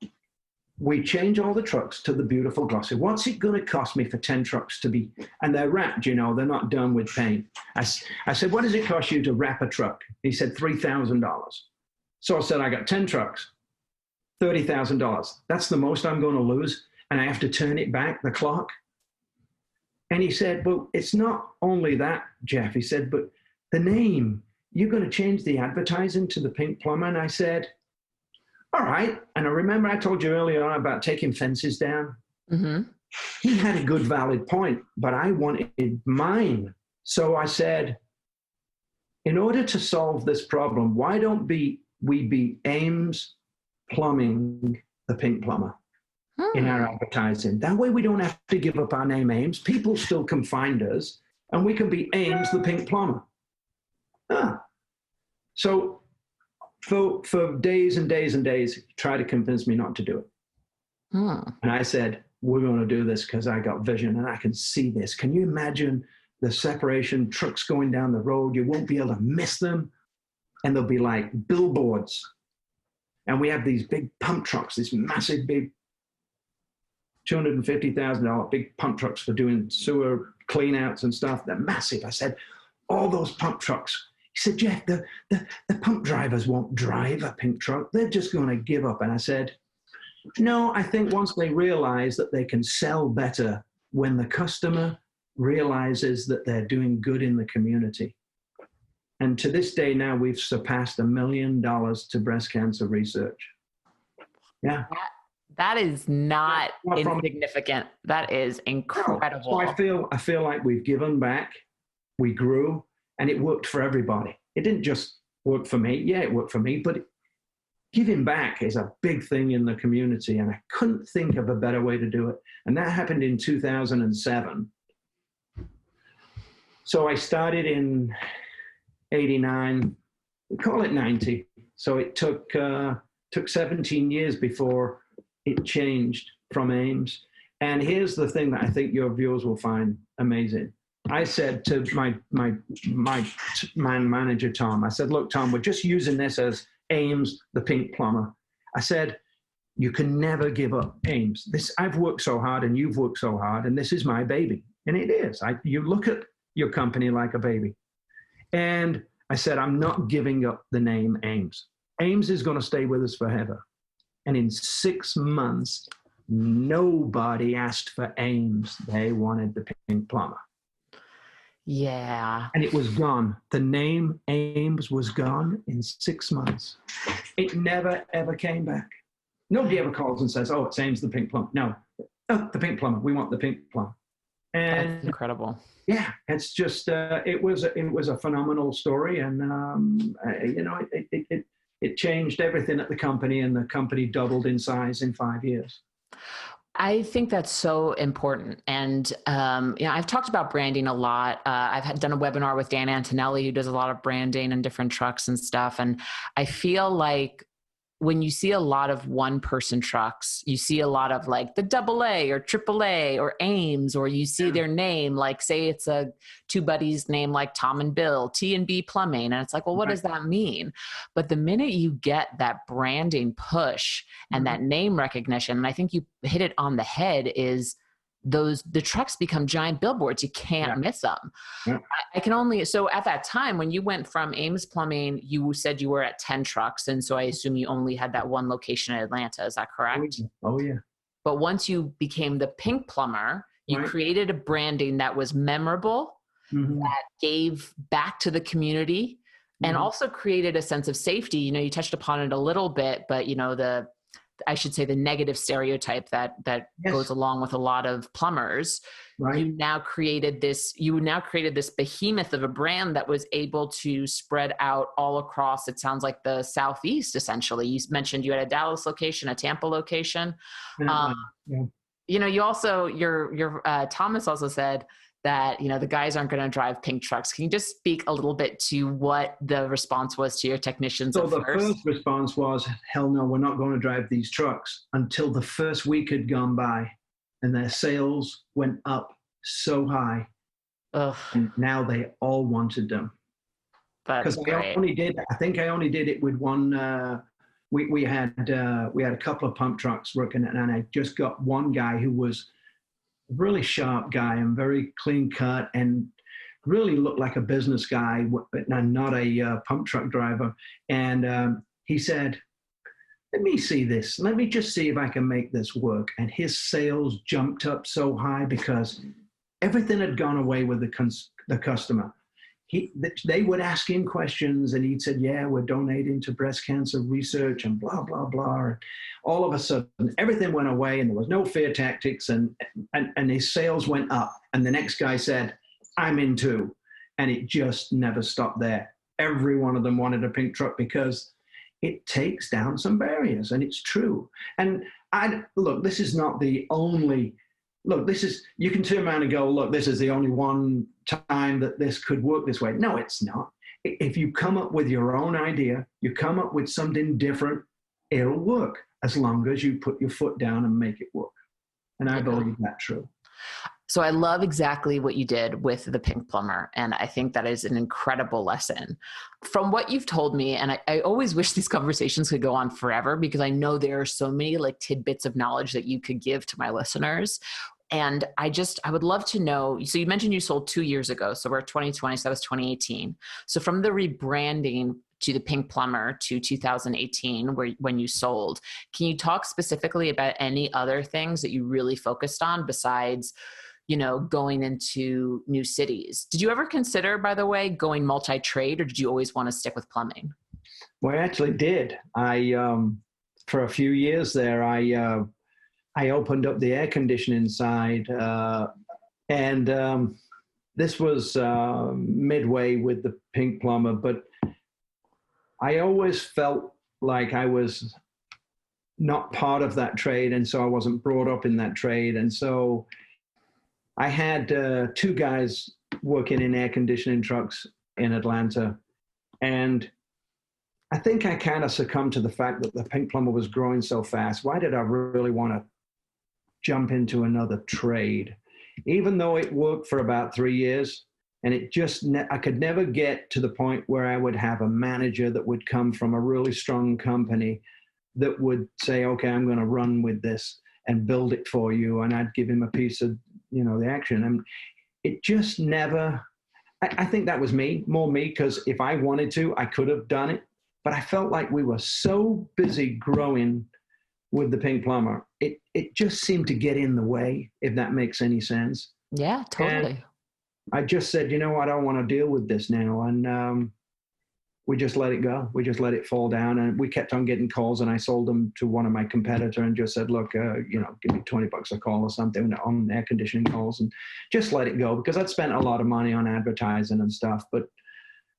we change all the trucks to the beautiful glossy? What's it going to cost me for 10 trucks to be, and they're wrapped, they're not done with paint. I said, what does it cost you to wrap a truck? He said, $3,000. So I said, I got 10 trucks, $30,000. That's the most I'm going to lose. And I have to turn it back, the clock. And he said, well, it's not only that, Geoff. He said, but the name, you're going to change the advertising to the Pink Plumber? And I said, all right. And I remember I told you earlier on about taking fences down. Mm-hmm. He had a good, valid point, but I wanted mine. So I said, in order to solve this problem, why don't we be Ames Plumbing, the Pink Plumber, in our advertising? That way we don't have to give up our name Ames. People still can find us, and we can be Ames, the Pink Plumber. So for days and days and days, he tried to convince me not to do it. And I said, we're going to do this because I got vision and I can see this. Can you imagine the separation, trucks going down the road? You won't be able to miss them. And they'll be like billboards. And we have these big pump trucks, these massive big $250,000 big pump trucks for doing sewer cleanouts and stuff. They're massive. I said, all those pump trucks. He said, Geoff, the pump drivers won't drive a pink truck. They're just going to give up. And I said, no, I think once they realize that they can sell better, when the customer realizes that they're doing good in the community. And to this day now, we've surpassed $1 million to breast cancer research. Yeah. That is not insignificant. That is incredible. So I feel like we've given back, we grew, and it worked for everybody. It didn't just work for me. Yeah, it worked for me, but giving back is a big thing in the community, and I couldn't think of a better way to do it. And that happened in 2007. So I started in 89, we call it 90. So it took 17 years before it changed from Ames. And here's the thing that I think your viewers will find amazing. I said to my manager, Tom, I said, look, Tom, we're just using this as Ames, the Pink Plumber. I said, you can never give up Ames. I've worked so hard and you've worked so hard, and this is my baby. And it is. You look at your company like a baby. And I said, I'm not giving up the name Ames. Ames is going to stay with us forever. And in 6 months, nobody asked for Ames. They wanted the Pink Plumber. Yeah. And it was gone. The name Ames was gone in 6 months. It never, ever came back. Nobody ever calls and says, oh, it's Ames, the Pink Plumber. No, oh, the Pink Plumber. We want the Pink Plumber. And that's incredible. Yeah, it's just, it was a phenomenal story. And, it changed everything at the company, and the company doubled in size in 5 years. I think that's so important. And, I've talked about branding a lot. I've done a webinar with Dan Antonelli, who does a lot of branding and different trucks and stuff. And I feel like when you see a lot of one-person trucks, you see a lot of like the AA or AAA or Ames, or you see their name, like say it's a two buddies name like Tom and Bill, T&B Plumbing. And it's like, well, what does that mean? But the minute you get that branding push and that name recognition, and I think you hit it on the head, is the trucks become giant billboards. You can't miss them. Yeah. I can only, so at that time when you went from Ames Plumbing, you said you were at 10 trucks. And so I assume you only had that one location in Atlanta. Is that correct? Oh yeah. But once you became the Pink Plumber, you created a branding that was memorable, that gave back to the community, and also created a sense of safety. You touched upon it a little bit, but I should say the negative stereotype that goes along with a lot of plumbers. Right. You now created this behemoth of a brand that was able to spread out all across, it sounds like, the Southeast, essentially. You mentioned you had a Dallas location, a Tampa location. You also, Thomas also said that, the guys aren't going to drive pink trucks. Can you just speak a little bit to what the response was to your technicians? So the first response was, hell no, we're not going to drive these trucks, until the first week had gone by and their sales went up so high. Ugh. And now they all wanted them. Because I only did it with one, we had a couple of pump trucks working, and I just got one guy who was really sharp guy and very clean cut and really looked like a business guy and not a pump truck driver. And he said, let me see this. Let me just see if I can make this work. And his sales jumped up so high because everything had gone away with the customer. They would ask him questions, and he'd said, yeah, we're donating to breast cancer research and blah, blah, blah. And all of a sudden, everything went away, and there was no fear tactics, and his sales went up. And the next guy said, I'm in too. And it just never stopped there. every one of them wanted a pink truck because it takes down some barriers, and it's true. And look, this is not the only, you can turn around and go, look, this is the only one time that this could work this way. No, it's not. If you come up with your own idea, you come up with something different, it'll work as long as you put your foot down and make it work. And I believe that's true. So I love exactly what you did with the pink plumber. And I think that is an incredible lesson. From what you've told me, and I always wish these conversations could go on forever, because I know there are so many like tidbits of knowledge that you could give to my listeners. And I would love to know, so you mentioned you sold 2 years ago. So we're 2020, so that was 2018. So from the rebranding to the pink plumber to 2018, when you sold, can you talk specifically about any other things that you really focused on besides, going into new cities? Did you ever consider, by the way, going multi-trade, or did you always want to stick with plumbing? Well, I actually did. For a few years there, I opened up the air conditioning side, and this was midway with the pink plumber, but I always felt like I was not part of that trade, and so I wasn't brought up in that trade. And so I had 2 guys working in air conditioning trucks in Atlanta, and I think I kind of succumbed to the fact that the pink plumber was growing so fast. Why did I really want to jump into another trade? Even though it worked for about 3 years, and it just, I could never get to the point where I would have a manager that would come from a really strong company that would say, okay, I'm going to run with this and build it for you. And I'd give him a piece of, the action. And it just never, I think that was more me, because if I wanted to, I could have done it. But I felt like we were so busy growing with the pink plumber. It just seemed to get in the way, if that makes any sense. Yeah, totally. And I just said, I don't want to deal with this now. And we just let it go. We just let it fall down. And we kept on getting calls, and I sold them to one of my competitor and just said, look, give me $20 a call or something on air conditioning calls, and just let it go, because I'd spent a lot of money on advertising and stuff. But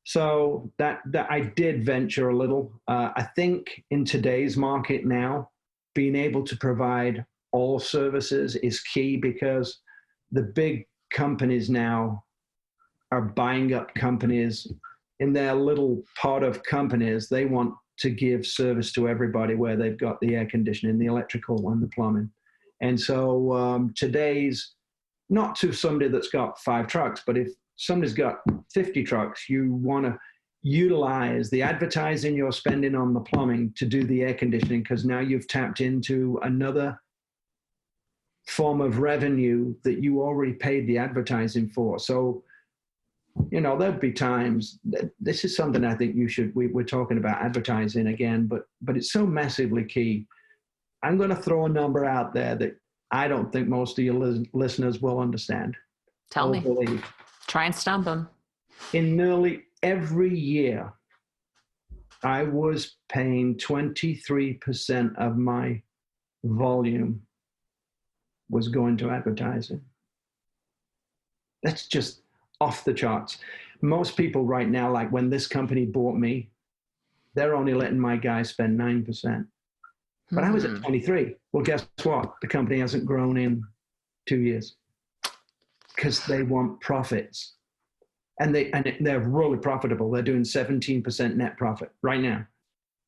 so that I did venture a little. I think in today's market now, being able to provide all services is key, because the big companies now are buying up companies in their little pot of companies. They want to give service to everybody, where they've got the air conditioning, the electrical, and the plumbing. And so today's, not to somebody that's got 5 trucks, but if somebody's got 50 trucks, you want to utilize the advertising you're spending on the plumbing to do the air conditioning, because now you've tapped into another form of revenue that you already paid the advertising for. So, there'll be times that this is something I think we're talking about advertising again, but it's so massively key. I'm going to throw a number out there that I don't think most of your listeners will understand. Tell me. Believe. Try and stump them. In nearly every year, I was paying 23% of my volume was going to advertising. That's just off the charts. Most people right now, like when this company bought me, they're only letting my guys spend 9%. But I was at 23. Well, guess what? The company hasn't grown in 2 years, because they want profits. And they're really profitable. They're doing 17% net profit right now.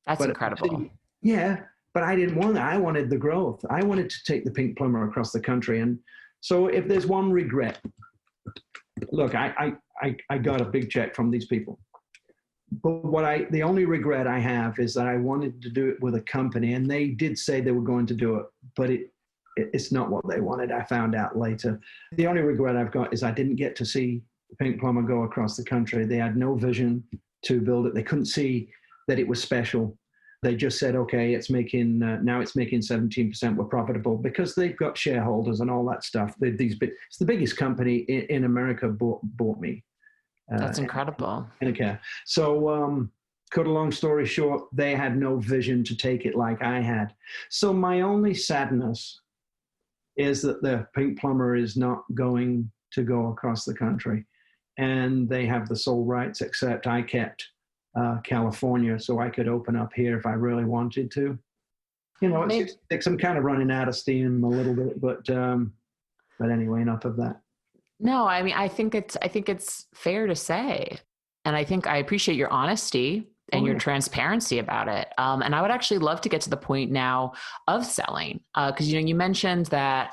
That's incredible. Yeah, but I didn't want that. I wanted the growth. I wanted to take the pink plumber across the country. And so if there's one regret, look, I got a big check from these people. But the only regret I have is that I wanted to do it with a company, and they did say they were going to do it, but it's not what they wanted. I found out later. The only regret I've got is I didn't get to see the pink plumber go across the country. They had no vision to build it. They couldn't see that it was special. They just said, okay, it's making now it's making 17%. We're profitable, because they've got shareholders and all that stuff. It's the biggest company in America bought me. That's incredible. Okay. So cut a long story short, they had no vision to take it like I had. So my only sadness is that the pink plumber is not going to go across the country, and they have the sole rights, except I kept California, so I could open up here if I really wanted to. It's just, I'm kind of running out of steam a little bit, but anyway, enough of that. No, I mean, I think it's fair to say, and I appreciate your honesty and your transparency about it. And I would actually love to get to the point now of selling, because you mentioned that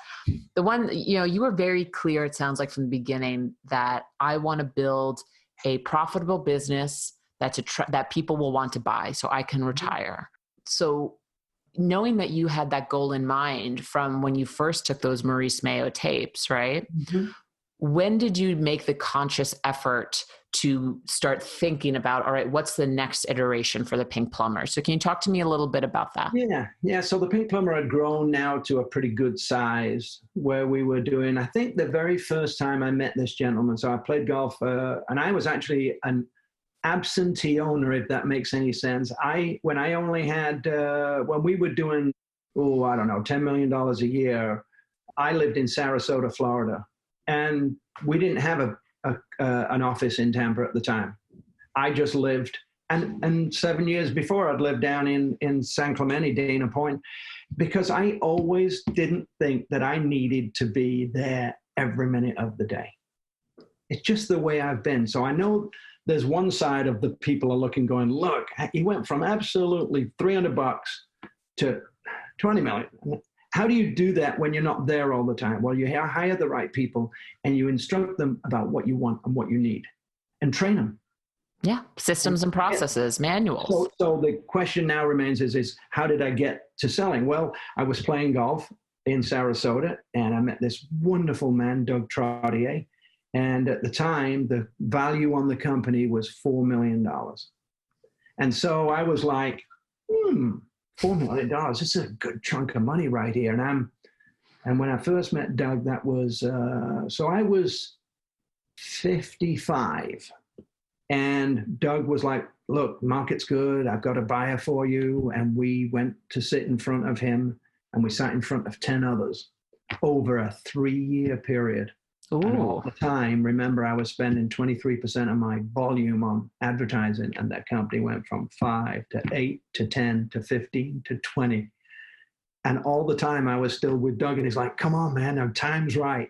the one, you were very clear. It sounds like from the beginning that I want to build a profitable business that people will want to buy, so I can retire. So knowing that you had that goal in mind from when you first took those Maurice Mayo tapes, right? Mm-hmm. When did you make the conscious effort to start thinking about, all right, what's the next iteration for the Pink Plumber? So can you talk to me a little bit about that? Yeah. So the Pink Plumber had grown now to a pretty good size where we were doing, I think the very first time I met this gentleman, so I played golf and I was actually an absentee owner, if that makes any sense. When I only had, when we were doing, $10 million a year, I lived in Sarasota, Florida. And we didn't have an office in Tampa at the time. I just lived, and 7 years before I'd lived down in San Clemente, Dana Point, because I always didn't think that I needed to be there every minute of the day. It's just the way I've been. So I know there's one side of the people are looking going, look, he went from absolutely $300 to 20 million. How do you do that when you're not there all the time? Well, you hire the right people and you instruct them about what you want and what you need and train them. Yeah. Systems and processes, manuals. So the question now remains is how did I get to selling? Well, I was playing golf in Sarasota and I met this wonderful man, Doug Trottier. And at the time, the value on the company was $4 million. And so I was like, $4 million. This is a good chunk of money right here. And when I first met Doug, that was, so I was 55. And Doug was like, look, market's good. I've got a buyer for you. And we went to sit in front of him and we sat in front of 10 others over a 3-year period. Ooh. And all the time, remember, I was spending 23% of my volume on advertising, and that company went from 5 to 8 to 10 to 15 to 20. And all the time I was still with Doug, and he's like, come on, man, our time's right.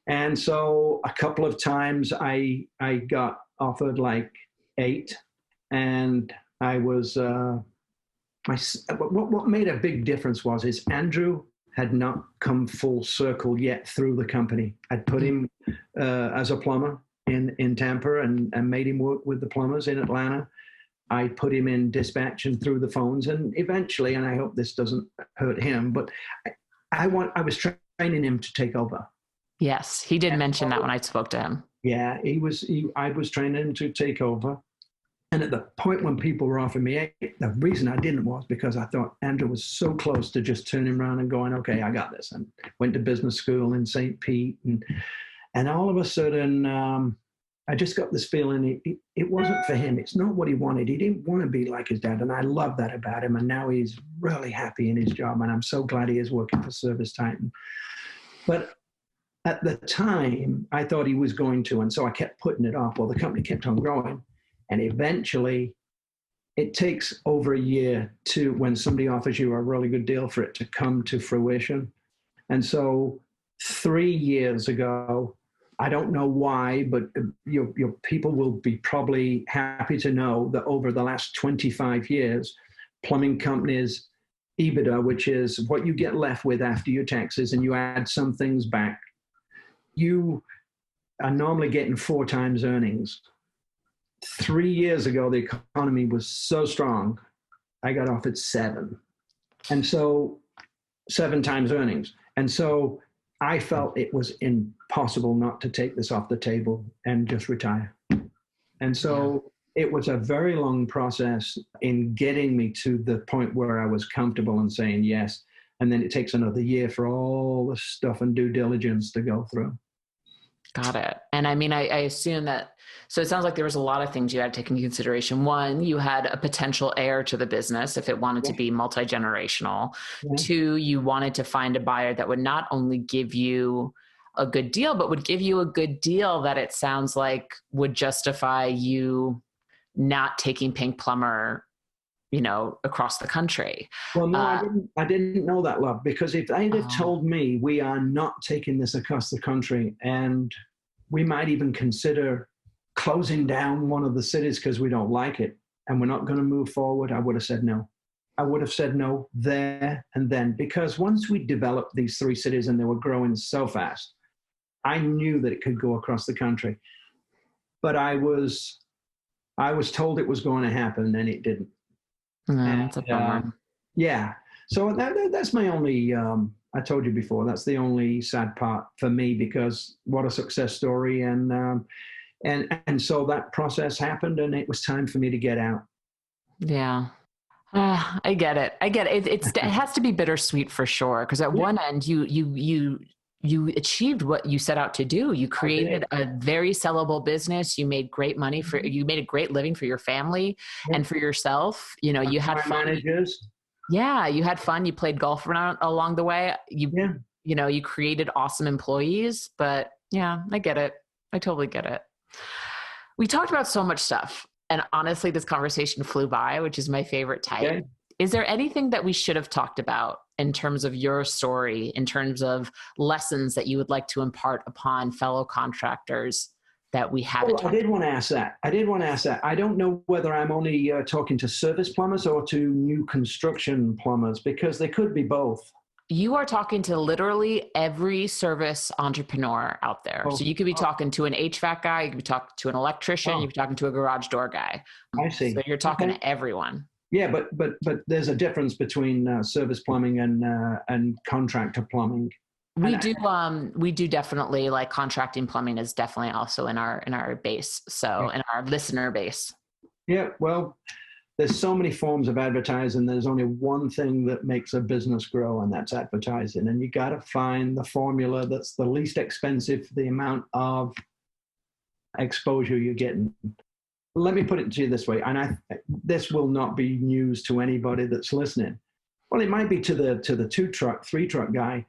And so a couple of times I got offered like 8, and I was, what made a big difference is Andrew had not come full circle yet through the company. I'd put him as a plumber in Tampa and made him work with the plumbers in Atlanta. I put him in dispatch and through the phones. And eventually, and I hope this doesn't hurt him, but I was training him to take over. Yes, he did mention that when I spoke to him. Yeah, I was training him to take over. And at the point when people were offering me 8, the reason I didn't was because I thought Andrew was so close to just turning around and going, okay, I got this. And went to business school in St. Pete. And all of a sudden, I just got this feeling it wasn't for him. It's not what he wanted. He didn't want to be like his dad. And I love that about him. And now he's really happy in his job. And I'm so glad he is working for ServiceTitan. But at the time, I thought he was going to. And so I kept putting it off. Well, the company kept on growing. And eventually, it takes over a year to when somebody offers you a really good deal for it to come to fruition. And so 3 years ago, I don't know why, but your people will be probably happy to know that over the last 25 years, plumbing companies, EBITDA, which is what you get left with after your taxes and you add some things back, you are normally getting 4 times earnings. 3 years ago, the economy was so strong, I got offered 7. And so 7 times earnings. And so I felt it was impossible not to take this off the table and just retire. And so it was a very long process in getting me to the point where I was comfortable and saying yes. And then it takes another year for all the stuff and due diligence to go through. Got it. And I mean, I assume that, so it sounds like there was a lot of things you had to take into consideration. One, you had a potential heir to the business if it wanted to be multi-generational. 2, you wanted to find a buyer that would not only give you a good deal, but would give you a good deal that it sounds like would justify you not taking Pink Plumber, across the country. Well, no, I didn't know that, love, because if they'd have told me we are not taking this across the country and we might even consider closing down one of the cities because we don't like it and we're not going to move forward, I would have said no. I would have said no there and then, because once we developed these 3 cities and they were growing so fast, I knew that it could go across the country. But I was told it was going to happen and it didn't. That's a bummer. Yeah. So that's my only, I told you before, that's the only sad part for me, because what a success story. And so that process happened and it was time for me to get out. Yeah. I get it. It has to be bittersweet for sure. Because at one end, you achieved what you set out to do. You created a very sellable business. You made great money you made a great living for your family and for yourself. You had fun. Managers. Yeah. You had fun. You played golf along the way. You created awesome employees, but yeah, I get it. I totally get it. We talked about so much stuff, and honestly, this conversation flew by, which is my favorite type. Okay. Is there anything that we should have talked about in terms of your story, in terms of lessons that you would like to impart upon fellow contractors that we haven't? I did want to ask that. I don't know whether I'm only talking to service plumbers or to new construction plumbers, because they could be both. You are talking to literally every service entrepreneur out there. So you could be talking to an HVAC guy, you could be talking to an electrician, you could be talking to a garage door guy. I see. So you're talking to everyone. Yeah, but there's a difference between service plumbing and contractor plumbing. We do definitely, like, contracting plumbing is definitely also in our base. So in our listener base. Yeah, well, there's so many forms of advertising. There's only one thing that makes a business grow, and that's advertising. And you got to find the formula that's the least expensive for the amount of exposure you're getting. Let me put it to you this way, and this will not be news to anybody that's listening. Well, it might be to the 2-truck, 3-truck guy.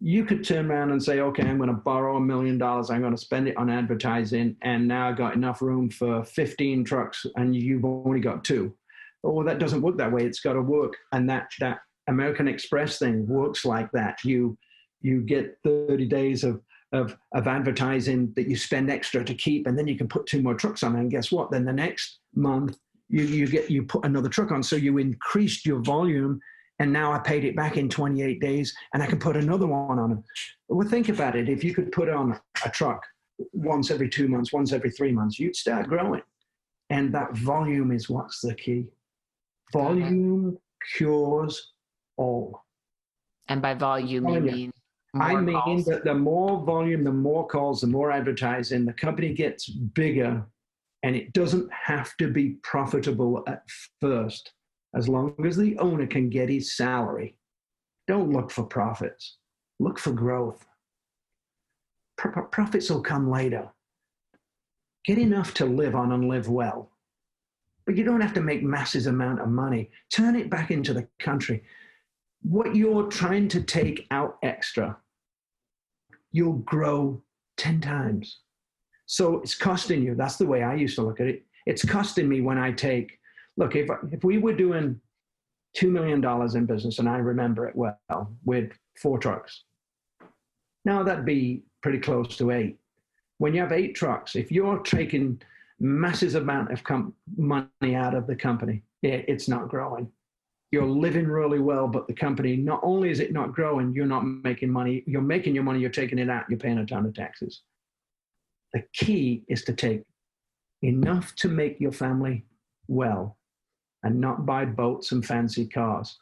You could turn around and say, okay, I'm going to borrow $1 million. I'm going to spend it on advertising, and now I've got enough room for 15 trucks, and you've only got 2. Oh, that doesn't work that way. It's got to work, and that American Express thing works like that. You get 30 days of advertising that you spend extra to keep, and then you can put 2 more trucks on, and guess what? Then the next month you put another truck on, so you increased your volume, and now I paid it back in 28 days, and I can put another one on. Well, think about it. If you could put on a truck once every 2 months, once every 3 months, you'd start growing, and that volume is what's the key. Volume cures all. And by volume, you mean? I mean that the more volume, the more calls, the more advertising, the company gets bigger, and it doesn't have to be profitable at first, as long as the owner can get his salary. Don't look for profits. Look for growth. Profits will come later. Get enough to live on and live well. But you don't have to make massive amount of money. Turn it back into the country. What you're trying to take out extra, you'll grow 10 times. So it's costing you. That's the way I used to look at it. It's costing me when I take, look, if we were doing $2 million in business, and I remember it well, with 4 trucks, now that'd be pretty close to 8. When you have 8 trucks, if you're taking massive amount of money out of the company, it's not growing. You're living really well, but the company, not only is it not growing, you're not making money. You're making your money, you're taking it out, you're paying a ton of taxes. The key is to take enough to make your family well and not buy boats and fancy cars.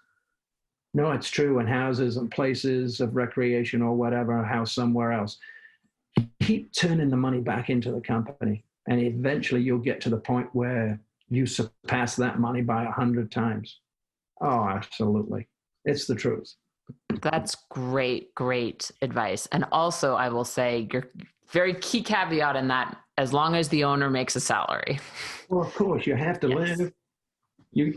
No, it's true, and houses and places of recreation or whatever, a house somewhere else. Keep turning the money back into the company, and eventually you'll get to the point where you surpass that money by 100 times. Oh, absolutely. It's the truth. That's great advice. And also, I will say, your very key caveat in that, as long as the owner makes a salary. Well, of course, you have to live.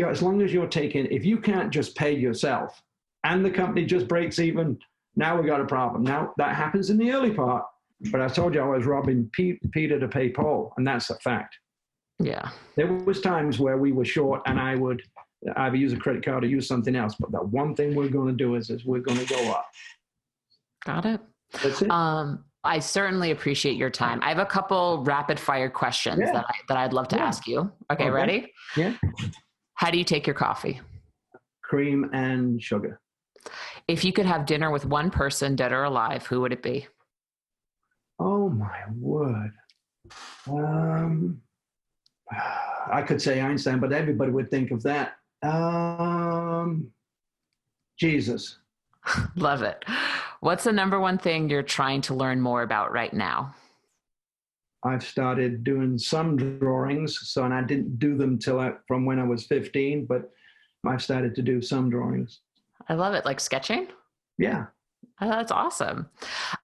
As long as you're taking, if you can't just pay yourself and the company just breaks even, now we got a problem. Now, that happens in the early part. But I told you I was robbing Peter to pay Paul, and that's a fact. Yeah. There was times where we were short and I would either use a credit card or use something else. But the one thing we're going to do is we're going to go up. Got it. That's it. I certainly appreciate your time. I have a couple rapid fire questions that I'd love to ask you. Okay, ready? Yeah. How do you take your coffee? Cream and sugar. If you could have dinner with one person, dead or alive, who would it be? Oh my word. I could say Einstein, but everybody would think of that. Jesus. Love it. What's the number one thing you're trying to learn more about right now? I've started doing some drawings, and I didn't do them from when I was 15, but I've started to do some drawings. I love it. Like sketching? Yeah. Oh, that's awesome.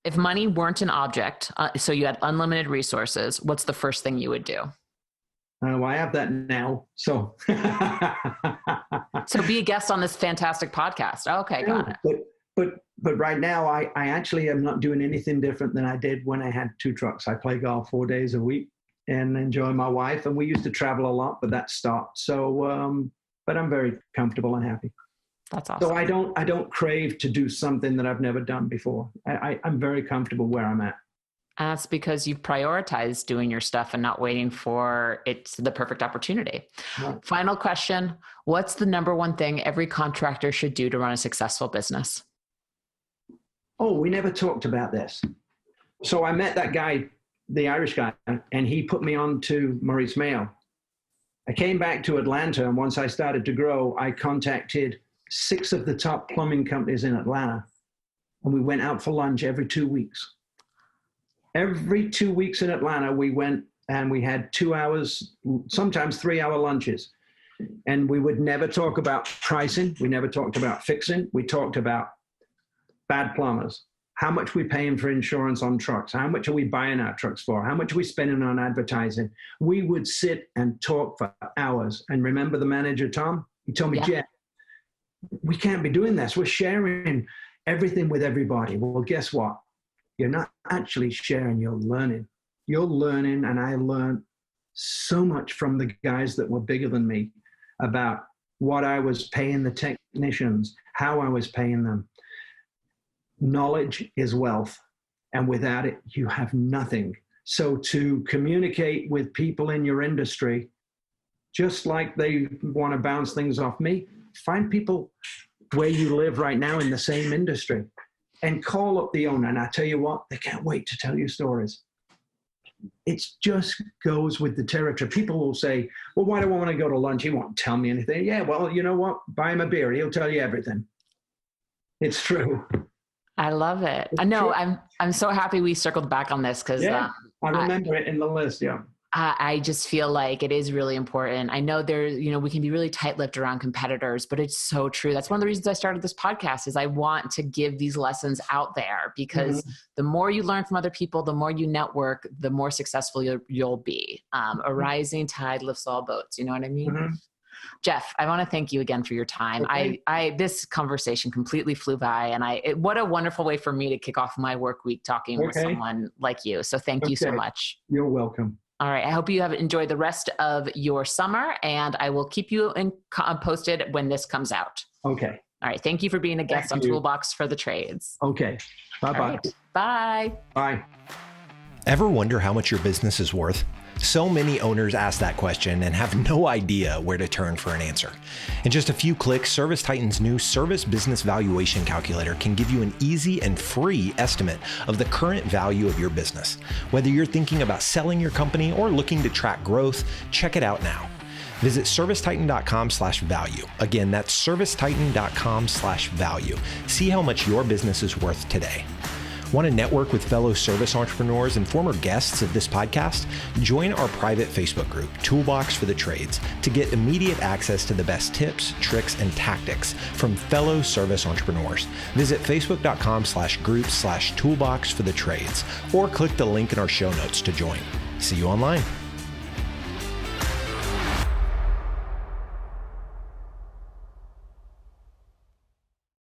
If money weren't an object, so you had unlimited resources, what's the first thing you would do? I have that now. So, so be a guest on this fantastic podcast. Okay, got it. But right now, I actually am not doing anything different than I did when I had 2 trucks. I play golf 4 days a week and enjoy my wife. And we used to travel a lot, but that stopped. So, but I'm very comfortable and happy. That's awesome. So I don't crave to do something that I've never done before. I'm very comfortable where I'm at. And that's because you've prioritized doing your stuff and not waiting for the perfect opportunity. Right. Final question. What's the number one thing every contractor should do to run a successful business? Oh, we never talked about this. So I met that guy, the Irish guy, and he put me on to Maurice Mayo. I came back to Atlanta, and once I started to grow, I contacted 6 of the top plumbing companies in Atlanta, and we went out for lunch every 2 weeks. Every 2 weeks in Atlanta, we went and we had 2 hours, sometimes 3-hour lunches. And we would never talk about pricing. We never talked about fixing. We talked about bad plumbers. How much we paying for insurance on trucks? How much are we buying our trucks for? How much are we spending on advertising? We would sit and talk for hours. And remember the manager, Tom? He told me, Geoff, we can't be doing this. We're sharing everything with everybody. Well, guess what? You're not actually sharing, you're learning. You're learning, and I learned so much from the guys that were bigger than me about what I was paying the technicians, how I was paying them. Knowledge is wealth, and without it, you have nothing. So to communicate with people in your industry, just like they want to bounce things off me, find people where you live right now in the same industry and call up the owner. And I tell you what, they can't wait to tell you stories. It just goes with the territory. People will say, well, why do I want to go to lunch? He won't tell me anything. Yeah, well, you know what? Buy him a beer. He'll tell you everything. It's true. I love it. I know. I'm so happy we circled back on this because I remember it in the list. Yeah. I just feel like it is really important. I know we can be really tight-lipped around competitors, but it's so true. That's one of the reasons I started this podcast is I want to give these lessons out there because the more you learn from other people, the more you network, the more successful you'll be. A rising tide lifts all boats. You know what I mean? Mm-hmm. Geoff, I want to thank you again for your time. Okay. This conversation completely flew by, and what a wonderful way for me to kick off my work week talking with someone like you. So thank you so much. You're welcome. All right. I hope you have enjoyed the rest of your summer, and I will keep you posted when this comes out. Okay. All right. Thank you for being a guest on Toolbox for the Trades. Okay. Bye-bye. Right. Bye. Bye. Ever wonder how much your business is worth? So many owners ask that question and have no idea where to turn for an answer. In just a few clicks, ServiceTitan's new Service Business Valuation Calculator can give you an easy and free estimate of the current value of your business. Whether you're thinking about selling your company or looking to track growth, check it out now. Visit ServiceTitan.com/value. Again, that's ServiceTitan.com/value. See how much your business is worth today. Want to network with fellow service entrepreneurs and former guests of this podcast? Join our private Facebook group, Toolbox for the Trades, to get immediate access to the best tips, tricks, and tactics from fellow service entrepreneurs. Visit Facebook.com/groups/Toolbox for the Trades, or click the link in our show notes to join. See you online.